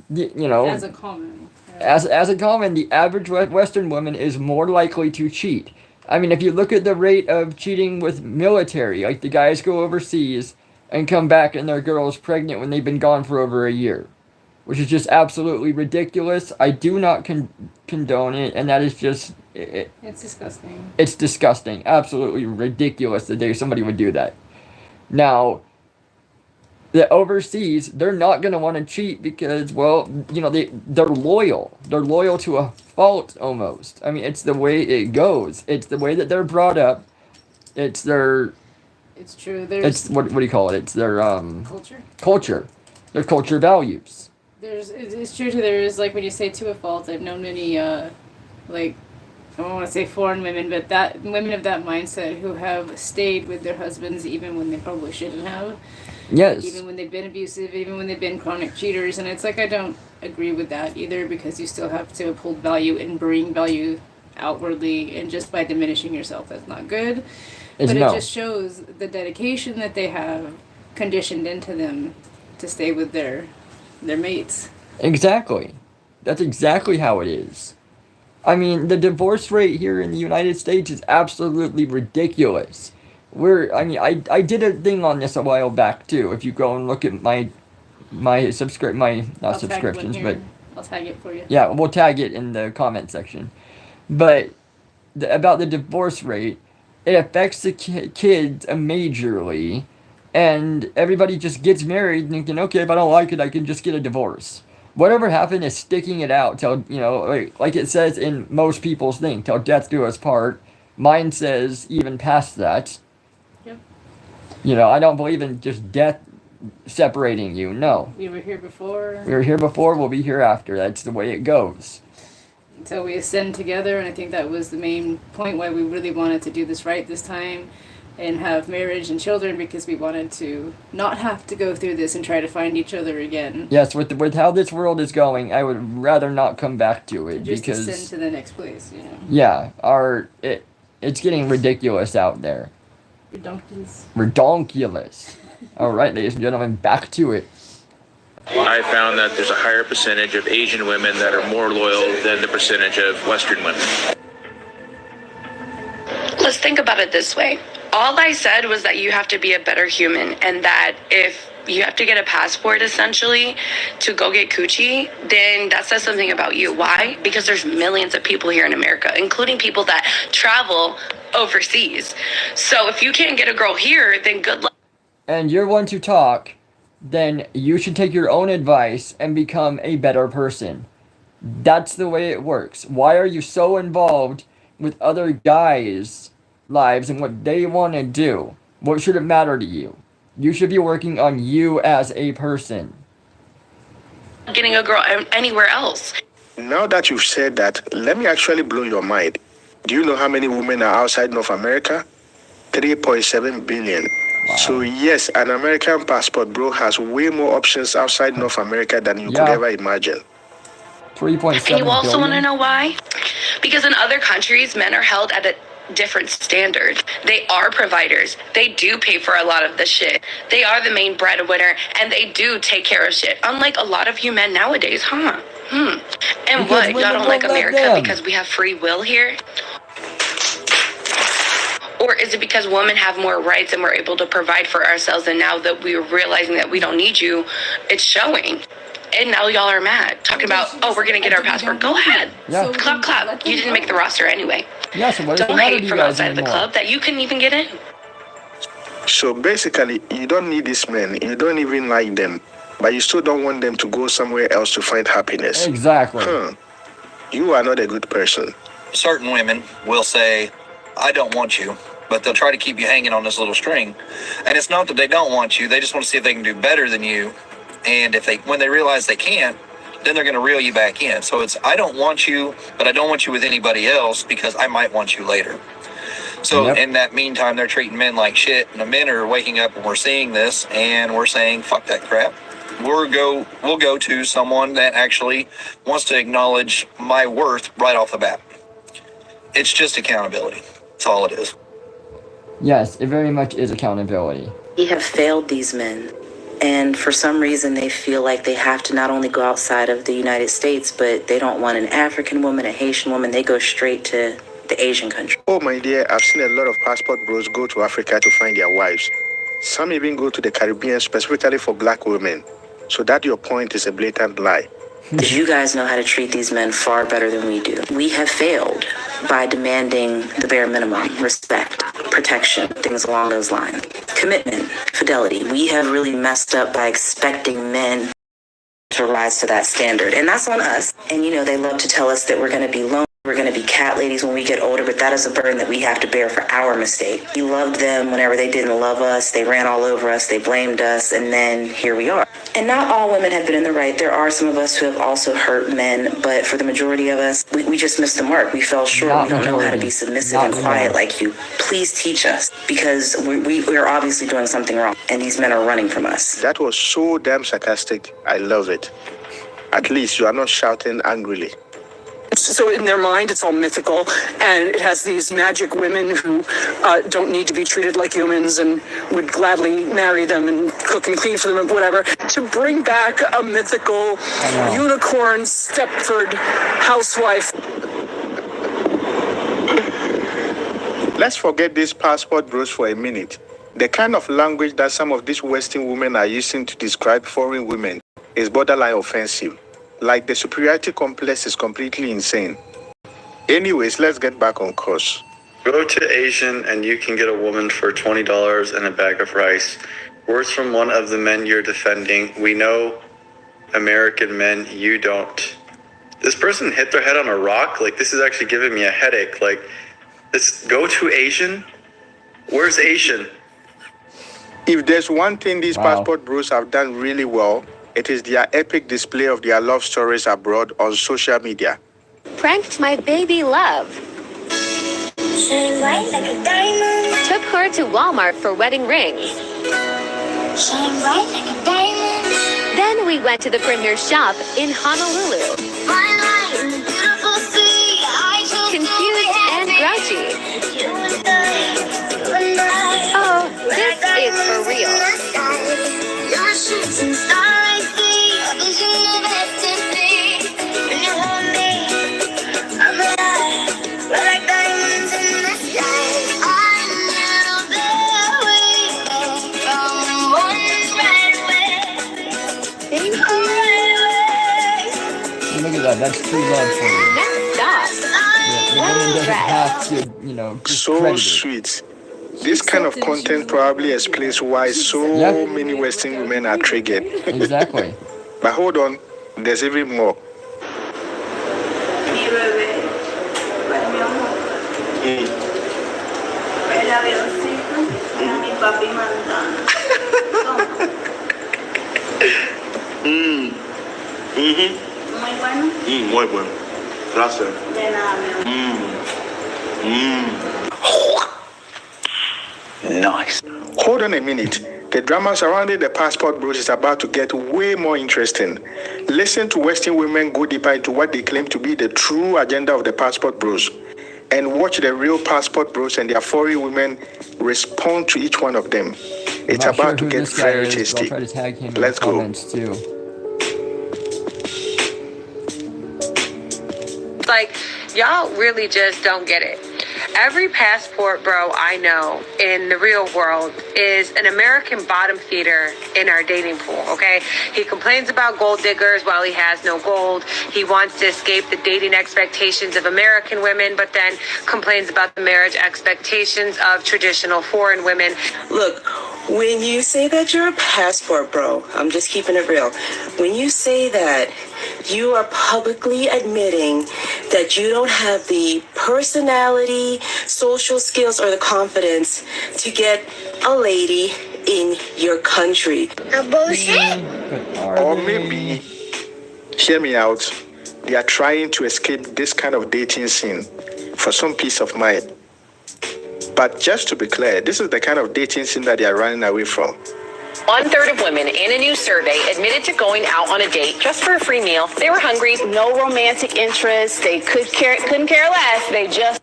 You know, As a common. as a common, the average Western woman is more likely to cheat. I mean, if you look at the rate of cheating with military, like the guys go overseas and come back and their girl's pregnant when they've been gone for over a year, which is just absolutely ridiculous. I do not condone it, and that is just It's disgusting. it's disgusting, absolutely ridiculous that somebody would do that. Now, the overseas, they're not going to want to cheat because, well, you know, they're loyal. They're loyal to a fault almost. I mean, it's the way it goes. It's the way that they're brought up. It's their It's true. it's There's what do you call it? It's their culture. culture. Their culture values. It's true too. There is, like, when you say to a fault, I've known many like, I don't want to say foreign women, but that women of that mindset who have stayed with their husbands even when they probably shouldn't have. Yes. Even when they've been abusive, even when they've been chronic cheaters, and it's like I don't agree with that either, because you still have to uphold value and bring value outwardly, and just by diminishing yourself, that's not good. It's But no. it just shows the dedication that they have conditioned into them to stay with their mates. Exactly. That's exactly how it is. I mean, the divorce rate here in the United States is absolutely ridiculous. I did a thing on this a while back too. If you go and look at my I'll tag one subscriptions, here. but I'll tag it for you. yeah, we'll tag it in the comment section. But about the divorce rate, it affects the kids majorly, and everybody just gets married thinking, okay, if I don't like it, I can just get a divorce. Whatever happened is sticking it out till, you know, like it says in most people's thing, till death do us part. Mine says even past that. Yep. You know, I don't believe in just death separating you. No. We were here before. We were here before, we'll be here after. That's the way it goes. Until we ascend together, and I think that was the main point why we really wanted to do this right this time and have marriage and children, because we wanted to not have to go through this and try to find each other again. Yes, with how this world is going, I would rather not come back to it Just because ascend to the next place, you know. yeah, it's getting ridiculous out there. Redonkulous. Redonkulous. All right, ladies and gentlemen, back to it. I found that there's a higher percentage of Asian women that are more loyal than the percentage of Western women. Let's think about it this way. All I said was that you have to be a better human, and that if you have to get a passport essentially to go get coochie, then that says something about you. Why? Because there's millions of people here in America, including people that travel overseas. So if you can't get a girl here, then good luck. And you're one to talk, then you should take your own advice and become a better person. That's the way it works. Why are you so involved with other guys' lives and what they want to do? What should it matter to you? You should be working on you as a person. Getting a girl anywhere else. Now that you've said that, let me actually blow your mind. Do you know how many women are outside North America? 3.7 billion. Wow. So yes, an American passport, bro, has way more options outside North America than you could ever imagine. 3.7 And you also want to billion? know why? Because in other countries, men are held at a different standard. They are providers. They do pay for a lot of the shit. They are the main breadwinner, and they do take care of shit. Unlike a lot of you men nowadays, huh? And Because what? women Y'all don't won't like let America them. because we have free will here? Or is it because women have more rights and we're able to provide for ourselves, and now that we're realizing that we don't need you, it's showing? And now y'all are mad, talking about, oh, we're gonna get our passport. Go ahead. Yeah. Clap, clap. You didn't make the roster anyway. Yeah, so what does it Don't matter to hate you from guys outside of the anymore? club that you couldn't even get in. So basically, you don't need these men. You don't even like them. But you still don't want them to go somewhere else to find happiness. Exactly. You are not a good person. Certain women will say, I don't want you, but they'll try to keep you hanging on this little string. And it's not that they don't want you, they just want to see if they can do better than you. And when they realize they can't, then they're going to reel you back in. So it's, I don't want you, but I don't want you with anybody else because I might want you later. So in that meantime, they're treating men like shit, and the men are waking up and we're seeing this, and we're saying, fuck that crap. We'll go to someone that actually wants to acknowledge my worth right off the bat. It's just accountability. That's all it is. Yes, it very much is accountability. We have failed these men. And for some reason, they feel like they have to not only go outside of the United States, but they don't want an African woman, a Haitian woman. They go straight to the Asian country. Oh, my dear, I've seen a lot of passport bros go to Africa to find their wives. Some even go to the Caribbean specifically for black women. So that your point is a blatant lie. You guys know how to treat these men far better than we do. We have failed by demanding the bare minimum, respect, protection, things along those lines. Commitment, fidelity. We have really messed up by expecting men to rise to that standard. And that's on us. And they love to tell us that we're going to be lonely. We're going to be cat ladies when we get older, but that is a burden that we have to bear for our mistake. We loved them whenever they didn't love us. They ran all over us. They blamed us. And then here we are. And not all women have been in the right. There are some of us who have also hurt men, but for the majority of us, we just missed the mark. We fell short. We don't know how to be submissive and quiet like you. Please teach us, because we're obviously doing something wrong, and these men are running from us. That was so damn sarcastic. I love it. At least you are not shouting angrily. So in their mind, it's all mythical, and it has these magic women who don't need to be treated like humans and would gladly marry them and cook and clean for them and whatever. To bring back a mythical unicorn Stepford housewife. Let's forget these passport bros for a minute. The kind of language that some of these Western women are using to describe foreign women is borderline offensive. Like, the superiority complex is completely insane. Anyways, let's get back on course. Go to Asian and you can get a woman for $20 and a bag of rice. Words from one of the men you're defending. We know American men, you don't. This person hit their head on a rock? Like, this is actually giving me a headache. Like, let's go to Asian? Where's Asian? If there's one thing these passport bros have done really well, it is their epic display of their love stories abroad on social media. Pranked my baby love. Shine bright like a diamond. Took her to Walmart for wedding rings. Shine bright like a diamond. Then we went to the premier shop in Honolulu. Confused and grouchy. Oh, this is for real. Look at that, that's true love for you. Next stop. The woman doesn't have to, So sweet. This kind of content probably explains why so many Western women are triggered. Exactly. But hold on, there's even more. Muy bueno. Gracias. Nice. Hold on a minute. The drama surrounding the passport bros is about to get way more interesting. Listen to Western women go deeper into what they claim to be the true agenda of the passport bros, and watch the real passport bros and their foreign women respond to each one of them. It's about to get very tasty. Let's go. Like, y'all really just don't get it. Every passport bro I know in the real world is an American bottom feeder in our dating pool, okay? He complains about gold diggers while he has no gold. He wants to escape the dating expectations of American women, but then complains about the marriage expectations of traditional foreign women. Look, when you say that you're a passport bro, I'm just keeping it real. When you say that, you are publicly admitting that you don't have the personality, social skills, or the confidence to get a lady in your country. Or maybe, hear me out, they are trying to escape this kind of dating scene for some peace of mind. But just to be clear, this is the kind of dating scene that they are running away from. 1/3 of women in a new survey admitted to going out on a date just for a free meal. They were hungry. No romantic interest. They couldn't care less. They just...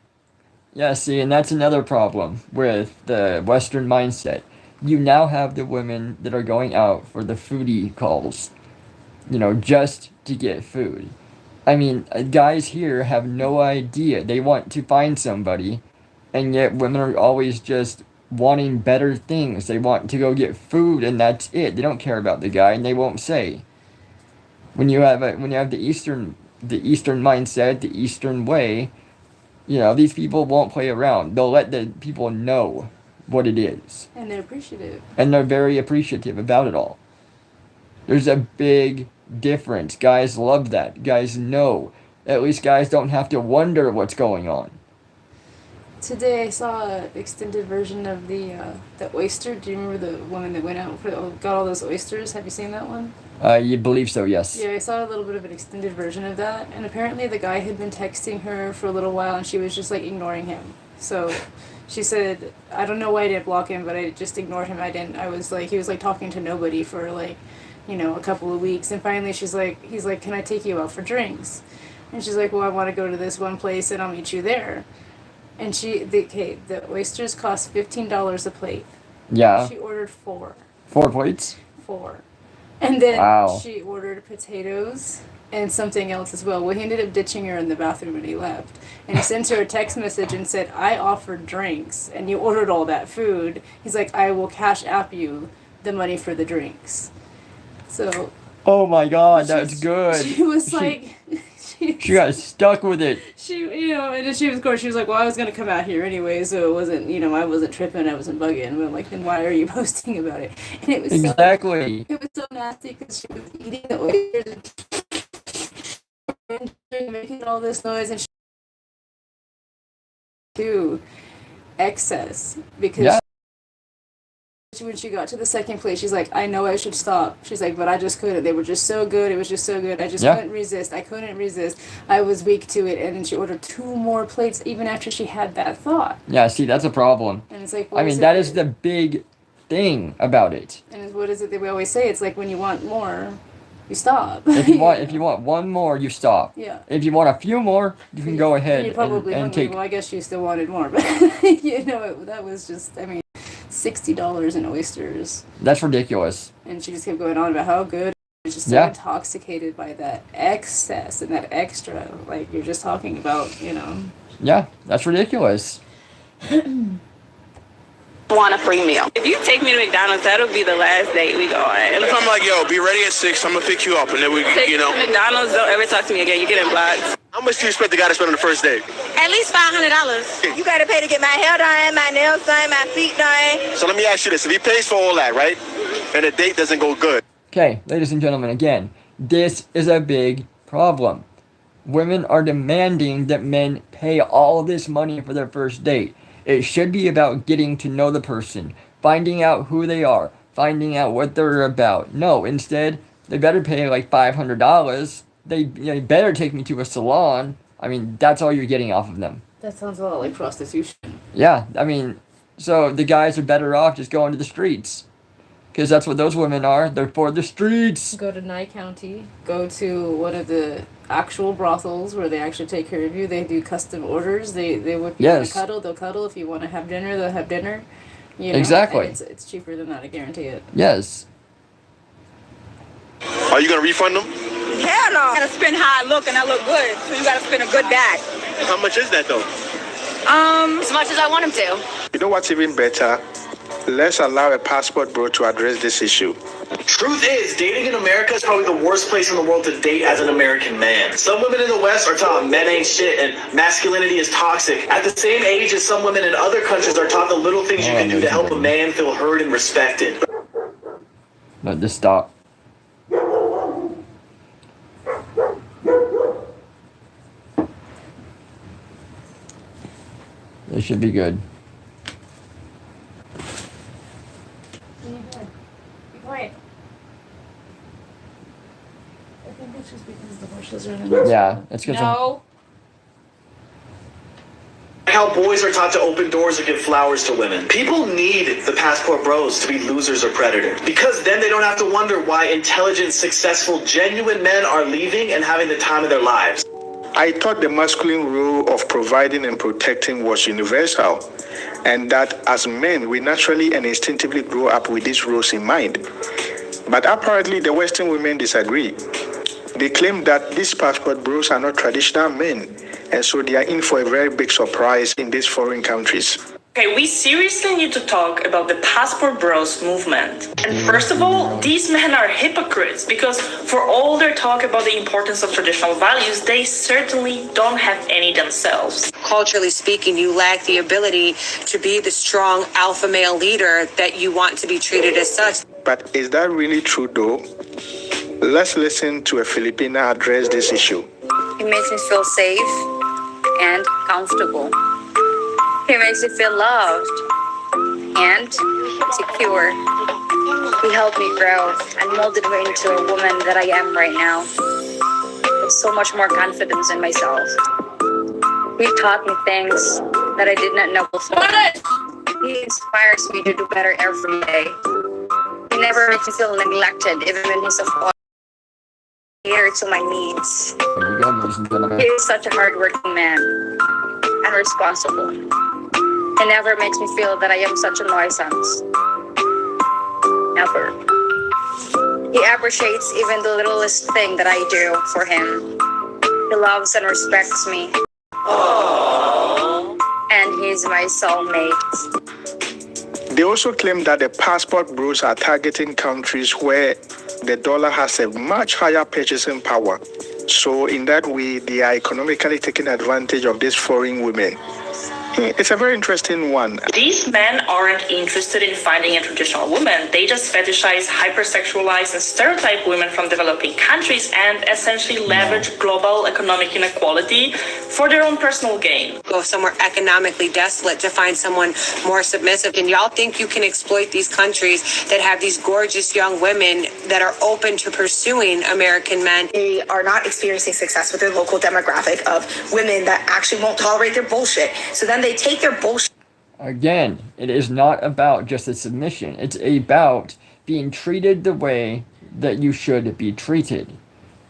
Yeah, see, and that's another problem with the Western mindset. You now have the women that are going out for the foodie calls, just to get food. I mean, guys here have no idea. They want to find somebody, and yet women are always just wanting better things. They want to go get food, and that's it. They don't care about the guy, and they won't say. When you have the Eastern mindset, the Eastern way, these people won't play around. They'll let the people know what it is. And they're appreciative. And they're very appreciative about it all. There's a big difference. Guys love that. Guys know. At least guys don't have to wonder what's going on. Today I saw an extended version of the oyster. Do you remember the woman that went out got all those oysters? Have you seen that one? You believe so, yes. Yeah, I saw a little bit of an extended version of that, and apparently the guy had been texting her for a little while, and she was just ignoring him. So she said, I don't know why I didn't block him, but I just ignored him. He was talking to nobody for a couple of weeks, and finally he's like, can I take you out for drinks? And she's like, well, I want to go to this one place, and I'll meet you there. And the oysters cost $15 a plate. Yeah. She ordered 4. 4 plates? 4. And then wow. She ordered potatoes and something else as well. Well, he ended up ditching her in the bathroom and he left. And he sent her a text message and said, I offered drinks and you ordered all that food. He's like, I will cash app you the money for the drinks. So. Oh my God, that's good. She was she got stuck with it. And then she was like, well, I was going to come out here anyway, so it wasn't, I wasn't tripping, I wasn't bugging. But I'm like, then why are you posting about it? And it was exactly. It was so nasty because she was eating the oysters and making all this noise and she to excess because when she got to the second plate, she's like, I know I should stop. She's like, but I just couldn't. They were just so good. It was just so good. I just couldn't resist. I couldn't resist. I was weak to it. And then she ordered 2 more plates even after she had that thought. Yeah, see, that's a problem. And it's like, that is the big thing about it. And what is it that we always say? It's like when you want more, you stop. If you want one more, you stop. Yeah. If you want a few more, you can go ahead and take. Well, I guess she still wanted more, but that was just, $60 in oysters. That's ridiculous. And she just kept going on about how good. I was just so intoxicated by that excess and that extra. Like you're just talking about, Yeah, that's ridiculous. Want a free meal. If you take me to McDonald's, that'll be the last date we go on. If I'm like, yo, be ready at 6, I'm gonna pick you up, and then McDonald's, don't ever talk to me again. You're getting blocked. How much do you expect the guy to spend on the first date? At least $500. You gotta pay to get my hair done, my nails done, my feet done. So let me ask you this: if he pays for all that, right, and the date doesn't go good? Okay, ladies and gentlemen, again, this is a big problem. Women are demanding that men pay all this money for their first date. It should be about getting to know the person, finding out who they are, finding out what they're about. No, instead, they better pay $500. They better take me to a salon. That's all you're getting off of them. That sounds a lot like prostitution. Yeah, so the guys are better off just going to the streets. Because that's what those women are. They're for the streets. Go to Nye County. Go to one of the actual brothels where they actually take care of you. They do custom orders. They would cuddle. They'll cuddle. If you want to have dinner, they'll have dinner. Exactly. It's cheaper than that. I guarantee it. Yes. Are you gonna refund them? Hell no. You gotta spend how I look, and I look good, so you gotta spend a good bag. How much is that though? As much as I want him to. You know what's even better? Let's allow a passport bro to address this issue. Truth is, dating in America is probably the worst place in the world to date as an American man. Some women in the West are taught men ain't shit and masculinity is toxic. At the same age as some women in other countries are taught the little things you can do to help a man feel heard and respected. Let this stop. They should be good. Be quiet. I think it's just because the horses are in the Yeah, it's because No. How boys are taught to open doors and give flowers to women. People need the passport bros to be losers or predators, because then they don't have to wonder why intelligent, successful, genuine men are leaving and having the time of their lives. I thought the masculine role of providing and protecting was universal, and that as men, we naturally and instinctively grow up with these roles in mind. But apparently, the Western women disagree. They claim that these passport bros are not traditional men, and so they are in for a very big surprise in these foreign countries. Okay, we seriously need to talk about the passport bros movement. And first of all, these men are hypocrites because for all their talk about the importance of traditional values, they certainly don't have any themselves. Culturally speaking, you lack the ability to be the strong alpha male leader that you want to be treated as such. But is that really true though? Let's listen to a Filipina address this issue. He makes me feel safe and comfortable. He makes me feel loved and secure. He helped me grow and molded me into a woman that I am right now. With so much more confidence in myself. He taught me things that I did not know before. He inspires me to do better every day. He never makes me feel neglected, even when he's a cater to my needs. There you go, ladies and gentlemen. He is such a hardworking man and responsible. He never makes me feel that I am such a nuisance. Never. He appreciates even the littlest thing that I do for him. He loves and respects me. Aww. And he's my soulmate. They also claim that the passport bros are targeting countries where the dollar has a much higher purchasing power. So in that way, they are economically taking advantage of these foreign women. It's a very interesting one. These men aren't interested in finding a traditional woman. They just fetishize, hypersexualize, and stereotype women from developing countries and essentially leverage global economic inequality for their own personal gain. Go somewhere economically desolate to find someone more submissive. And y'all think you can exploit these countries that have these gorgeous young women that are open to pursuing American men. They are not experiencing success with their local demographic of women that actually won't tolerate their bullshit. So then they take their bullshit. Again, it is not about just a submission. It's about being treated the way that you should be treated.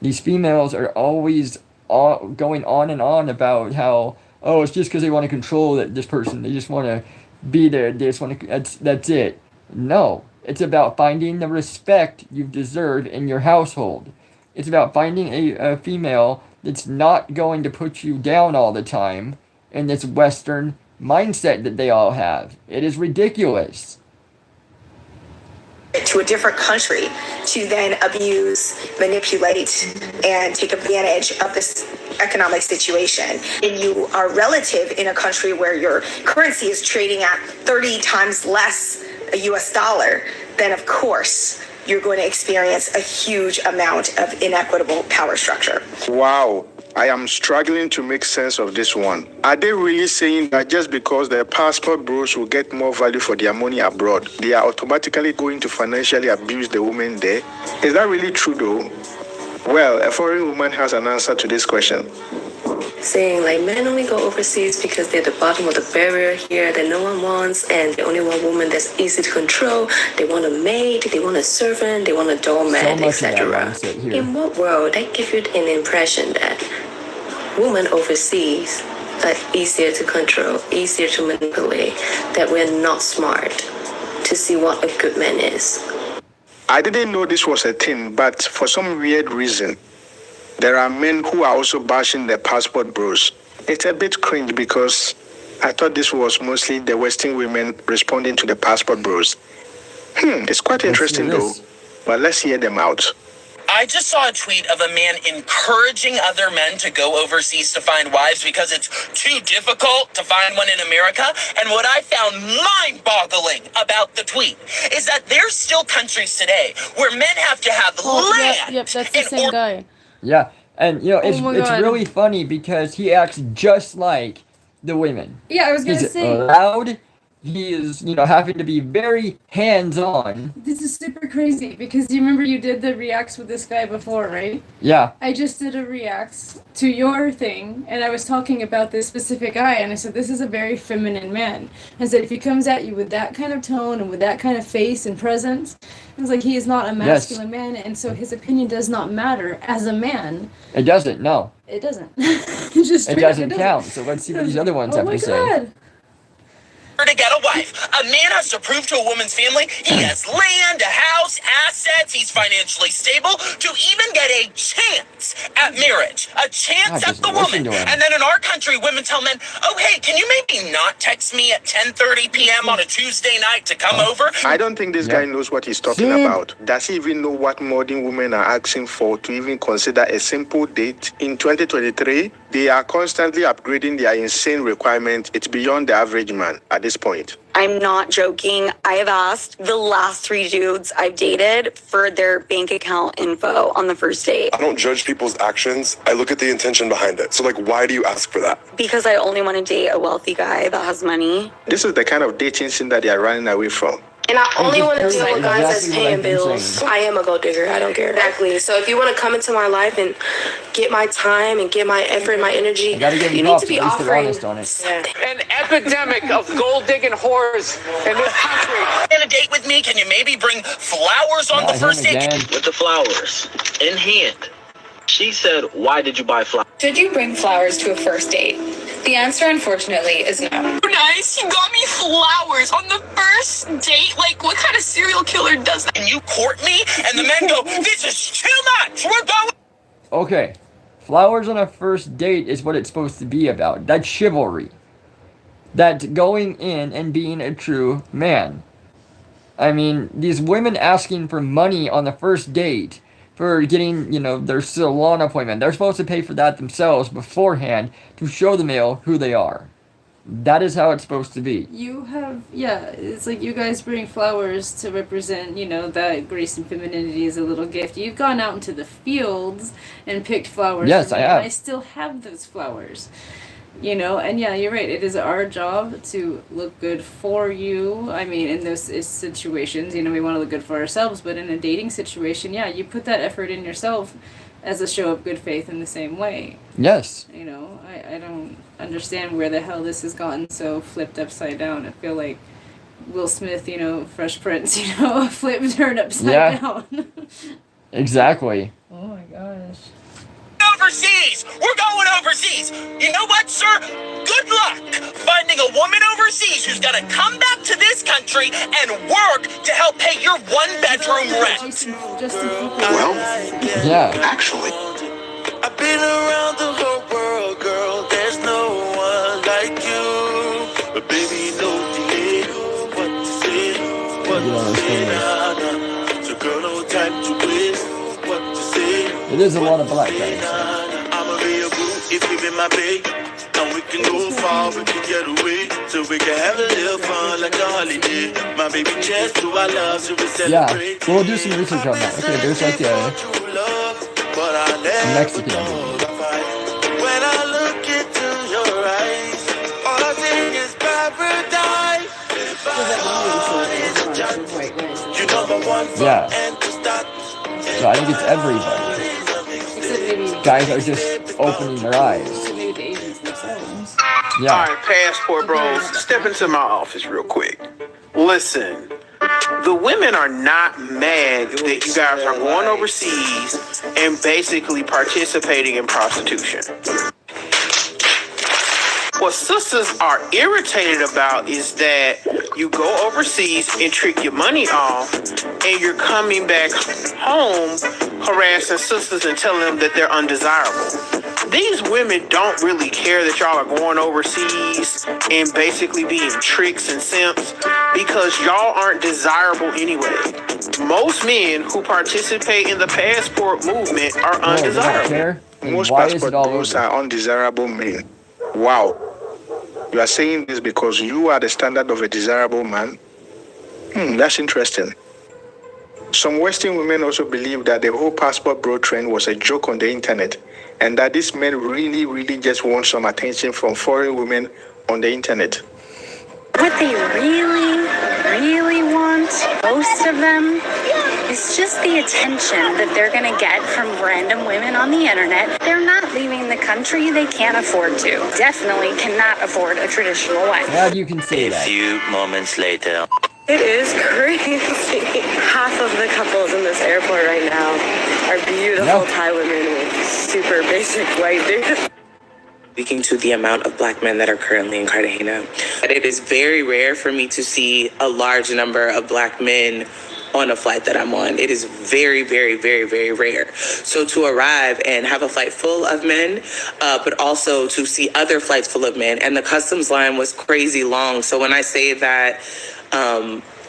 These females are always going on and on about how, oh, it's just because they want to control this person. They just want to be there. They just want to. That's it. No, it's about finding the respect you deserve in your household. It's about finding a female that's not going to put you down all the time in this Western mindset that they all have. It is ridiculous. To a different country to then abuse, manipulate, and take advantage of this economic situation. And you are relative in a country where your currency is trading at 30 times less a US dollar, then of course you're going to experience a huge amount of inequitable power structure. Wow. I am struggling to make sense of this one. Are they really saying that just because the passport bros will get more value for their money abroad, they are automatically going to financially abuse the women there? Is that really true though? Well, a foreign woman has an answer to this question. Saying like men only go overseas because they're the bottom of the barrier here that no one wants, and they only want women that's easy to control. They want a maid, they want a servant, they want a doormat, etc. In what world that give you an impression that women overseas are easier to control, easier to manipulate, that we're not smart to see what a good man is? I didn't know this was a thing, but for some weird reason, there are men who are also bashing the passport bros. It's a bit cringe because I thought this was mostly the Western women responding to the passport bros. It's quite interesting though. But let's hear them out. I just saw a tweet of a man encouraging other men to go overseas to find wives because it's too difficult to find one in America. And what I found mind-boggling about the tweet is that there's still countries today where men have to have land. Yep, that's the same guy. Yeah, and it's God. really funny because he acts just like the women. Yeah, I was gonna He's say. loud. He is, having to be very hands-on. This is super crazy because you remember you did the reacts with this guy before, right? Yeah. I just did a reacts to your thing, and I was talking about this specific guy, and I said, this is a very feminine man. I said, if he comes at you with that kind of tone and with that kind of face and presence, I was like, he is not a masculine man, and so his opinion does not matter as a man. It doesn't, no. It doesn't. It doesn't count, so let's see what these other ones have to say. Oh my God. To get a wife, a man has to prove to a woman's family he has land, a house, assets, he's financially stable to even get a chance at marriage, a chance at the woman. And then in our country, women tell men, oh, hey, can you maybe not text me at 10:30 p.m. on a Tuesday night to come over? I don't think this guy knows what he's talking about. Does he even know what modern women are asking for to even consider a simple date? In 2023, they are constantly upgrading their insane requirements. It's beyond the average man at this point. I'm not joking. I have asked the last 3 dudes I've dated for their bank account info on the first date. I don't judge people's actions. I look at the intention behind it. So, why do you ask for that? Because I only want to date a wealthy guy that has money. This is the kind of dating scene that they are running away from. And I only want to deal with guys that's paying bills. I am a gold digger. I don't care. Exactly. So if you want to come into my life and get my time and get my effort, my energy, you need to be offering an epidemic of gold digging whores in this country. On a date with me, can you maybe bring flowers on the first date? With the flowers in hand. She said, why did you buy flowers? Should you bring flowers to a first date? The answer, unfortunately, is no. Nice. You got me flowers on the first date? What kind of serial killer does that? And you court me, and the men go, this is too much. We're going. Okay. Flowers on a first date is what it's supposed to be about. That's chivalry. That's going in and being a true man. I mean, these women asking for money on the first date for getting, their salon appointment. They're supposed to pay for that themselves beforehand to show the male who they are. That is how it's supposed to be. You have, it's like you guys bring flowers to represent, that grace and femininity is a little gift. You've gone out into the fields and picked flowers. Yes, I have. And I still have those flowers. And you're right. It is our job to look good for you. I mean, in those situations, we want to look good for ourselves, but in a dating situation, you put that effort in yourself as a show of good faith in the same way. Yes. I don't understand where the hell this has gotten so flipped upside down. I feel like Will Smith, Fresh Prince, turned upside down. Exactly. Oh my gosh. Overseas! We're going overseas! You know what, sir? Good luck finding a woman overseas who's gonna come back to this country and work to help pay your 1-bedroom rent. Well, actually. I've been around the whole world, girl. There's no one like you. But baby, no delay. What to say? What to say? So girl, no time to waste. What to say? It is a lot of black guys. I'ma be a boo if you be my babe. And we can go far, we can get away. So we can have a little fun like a holiday. My baby, chance to our love, so we celebrate. Yeah, we'll do some research on that. Okay, there's a Mexican. When I look into your eyes, all I think is paradise. You number one for end to start. So I think it's everybody. Guys are just opening their eyes. All right, passport bros, step into my office real quick. Listen, the women are not mad that you guys are going overseas and basically participating in prostitution. What sisters are irritated about is that you go overseas and trick your money off, and you're coming back home harassing sisters and telling them that they're undesirable. these women don't really care that y'all are going overseas and basically being tricks and simps because y'all aren't desirable anyway. Most men who participate in the passport movement are undesirable. Most passport bros are undesirable men. Wow. You are saying this because you are the standard of a desirable man? That's interesting. Some Western women also believe that the whole passport bro trend was a joke on the internet and that these men really just want some attention from foreign women on the internet. What they really want, most of them, is just the attention that they're going to get from random women on the internet. They're not leaving the country. They can't afford to. Definitely cannot afford a traditional wife. Yeah, you can say that. A few moments later. It is crazy. Half of the couples in this airport right now are beautiful Thai women with super basic white dudes. Speaking to the amount of black men that are currently in Cartagena, but it is very rare for me to see a large number of black men on a flight that I'm on. It is very rare. So to arrive and have a flight full of men, but also to see other flights full of men, and the customs line was crazy long. So when I say that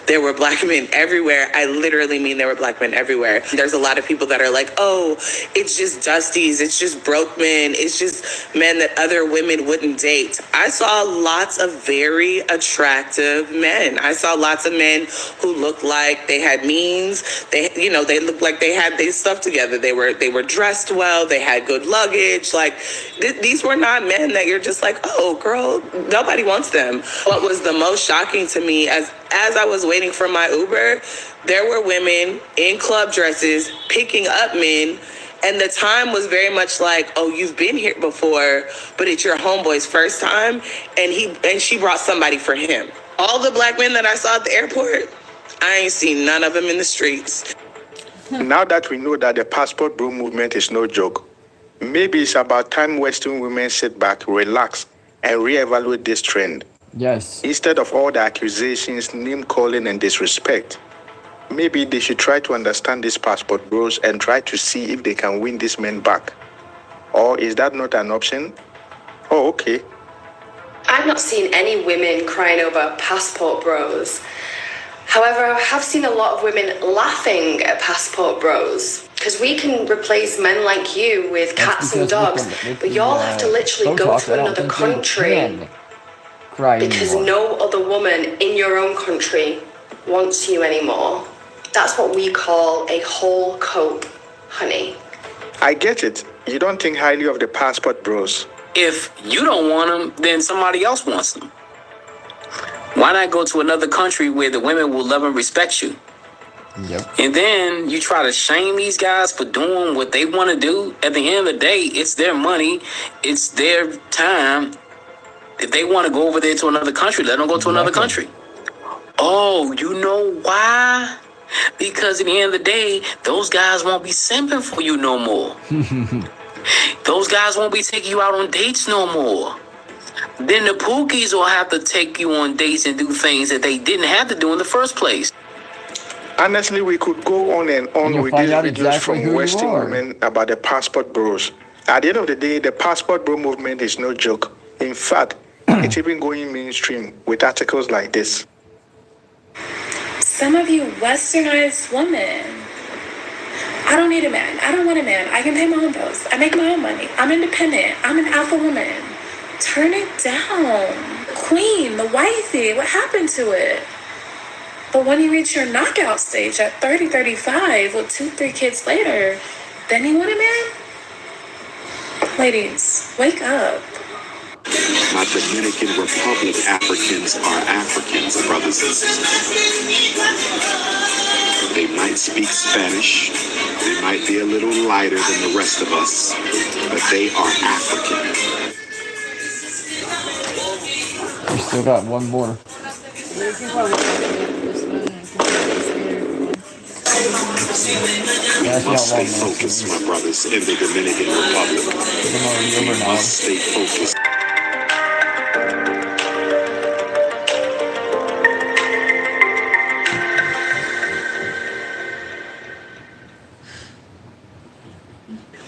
there were black men everywhere, I literally mean there were black men everywhere. There's a lot of people that are like, oh, it's just dusties, it's just broke men, it's just men that other women wouldn't date. I saw lots of very attractive men. I saw lots of men who looked like they had means. They looked like they had their stuff together. They were dressed well, they had good luggage. Like these were not men that you're just like, oh girl, nobody wants them. What was the most shocking to me as I was waiting for my Uber, there were women in club dresses picking up men, and the time was very much like, oh, you've been here before, but it's your homeboy's first time, and she brought somebody for him. All the black men that I saw at the airport, I ain't seen none of them in the streets. Now that we know that the passport bro movement is no joke, maybe it's about time Western women sit back, relax, and reevaluate this trend. Yes. Instead of all the accusations, name-calling, and disrespect, maybe they should try to understand these passport bros and try to see if they can win these men back. Or is that not an option? Oh, okay. I've not seen any women crying over passport bros. However, I have seen a lot of women laughing at passport bros. Because we can replace men like you with cats and dogs, but y'all have to literally go to another country. Because no other woman in your own country wants you anymore. That's what we call a whole coat, honey. I get it. You don't think highly of the passport bros. If you don't want them, then somebody else wants them. Why not go to another country where the women will love and respect you? Yep. And then you try to shame these guys for doing what they want to do. At the end of the day, it's their money. It's their time. If they want to go over there to another country, let them go to another country. Oh, you know why? Because at the end of the day, those guys won't be simping for you no more. Those guys won't be taking you out on dates no more. Then the pookies will have to take you on dates and do things that they didn't have to do in the first place. Honestly, we could go on and on with these videos from Western women about the passport bros. At the end of the day, the passport bro movement is no joke. In fact, it's even going mainstream with articles like this. Some of you westernized women. I don't need a man. I don't want a man. I can pay my own bills. I make my own money. I'm independent. I'm an alpha woman. Turn it down. Queen, the wifey, what happened to it? But when you reach your knockout stage at 30, 35 with 2-3 kids later, then you want a man? Ladies, wake up. My Dominican Republic Africans are Africans, brothers and sisters. They might speak Spanish, they might be a little lighter than the rest of us, but they are African. We still got one more. Must stay focused, my brothers, in the Dominican Republic. Must stay focused.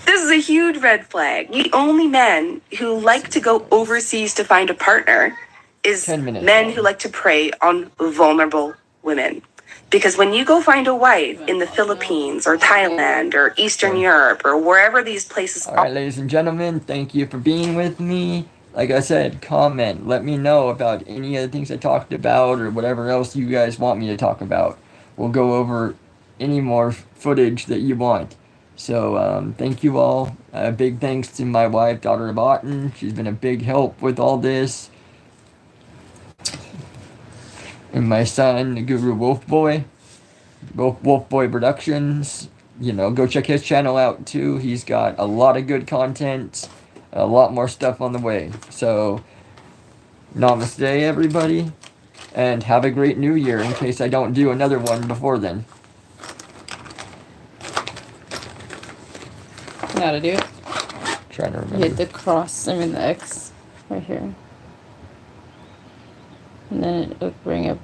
This is a huge red flag. The only men who like to go overseas to find a partner is 10 minutes. men who like to prey on vulnerable women. Because when you go find a wife in the Philippines or Thailand or Eastern Europe or wherever these places All right, ladies and gentlemen, thank you for being with me. Like I said, comment. Let me know about any of the things I talked about or whatever else you guys want me to talk about. We'll go over any more footage that you want. So, thank you all. Big thanks to my wife, Daughter of Otten. She's been a big help with all this. And my son, the Guru Wolf Boy. Wolf Boy Productions. You know, go check his channel out too. He's got a lot of good content, a lot more stuff on the way. So, namaste, everybody, and have a great new year in case I don't do another one before then. You know how to do it? Trying to remember. Hit the cross, the X right here. And then it'll bring up